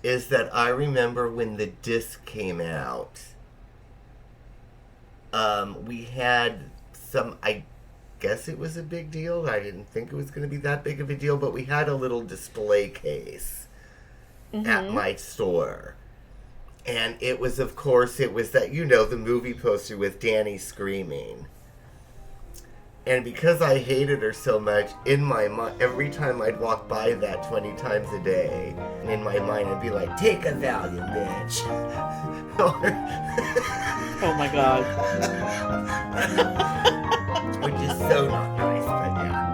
is that I remember when the disc came out, we had some, I guess it was a big deal. I didn't think it was going to be that big of a deal, but we had a little display case at my store. And it was that, the movie poster with Danny screaming. And because I hated her so much, in my mind, every time I'd walk by that 20 times a day, in my mind I'd be like, "Take a Valium, bitch." Oh my God. Which is so not nice, but yeah.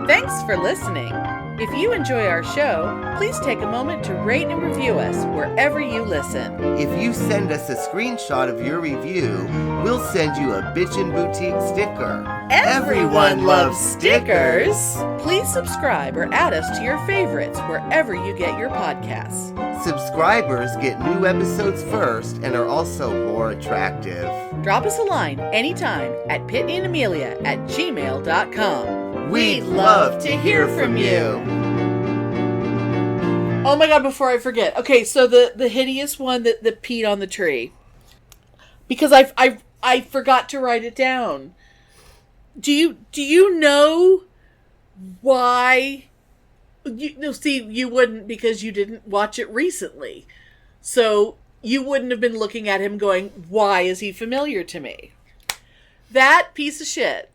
Thanks for listening. If you enjoy our show, please take a moment to rate and review us wherever you listen. If you send us a screenshot of your review, we'll send you a Bitchin' Boutique sticker. Everyone loves stickers. Please subscribe or add us to your favorites wherever you get your podcasts. Subscribers get new episodes first and are also more attractive. Drop us a line anytime at PitneyAndAmelia@gmail.com. We'd love to hear from you. Oh my God, before I forget. Okay, so the hideous one that peed on the tree. Because I forgot to write it down. Do you know why? You wouldn't because you didn't watch it recently. So you wouldn't have been looking at him going, "Why is he familiar to me?" That piece of shit.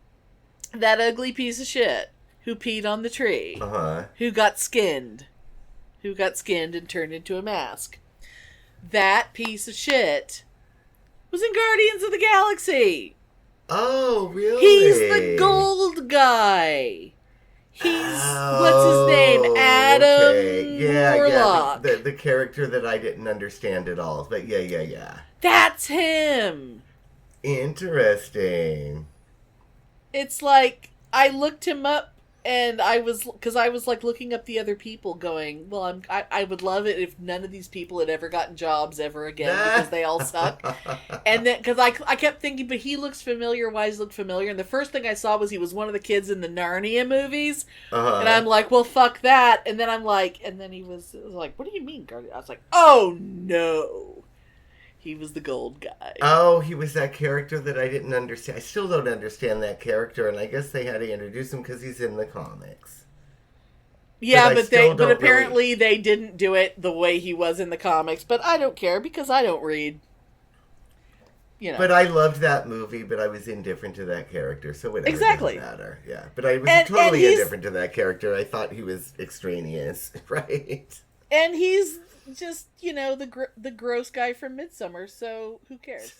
That ugly piece of shit who peed on the tree, who got skinned and turned into a mask. That piece of shit was in Guardians of the Galaxy. Oh, really? He's the gold guy. What's his name? Adam Warlock. Yeah, the character that I didn't understand at all. But yeah. That's him. Interesting. It's like, I looked him up And I was like looking up the other people going, well, I would love it if none of these people had ever gotten jobs ever again because they all suck. And then, because I kept thinking, but he looks familiar, why does he look familiar? And the first thing I saw was he was one of the kids in the Narnia movies. And I'm like, well, fuck that. And then I'm like, and then he was like, what do you mean, Guardian? I was like, oh no. He was the gold guy. Oh, he was that character that I didn't understand. I still don't understand that character, and I guess they had to introduce him because he's in the comics. Yeah, but apparently they didn't do it the way he was in the comics. But I don't care because I don't read. You know. But I loved that movie, but I was indifferent to that character, so whatever. Exactly. Doesn't matter. Yeah, but I was totally indifferent to that character. I thought he was extraneous, right? And he's just, the gross guy from Midsommar, so who cares?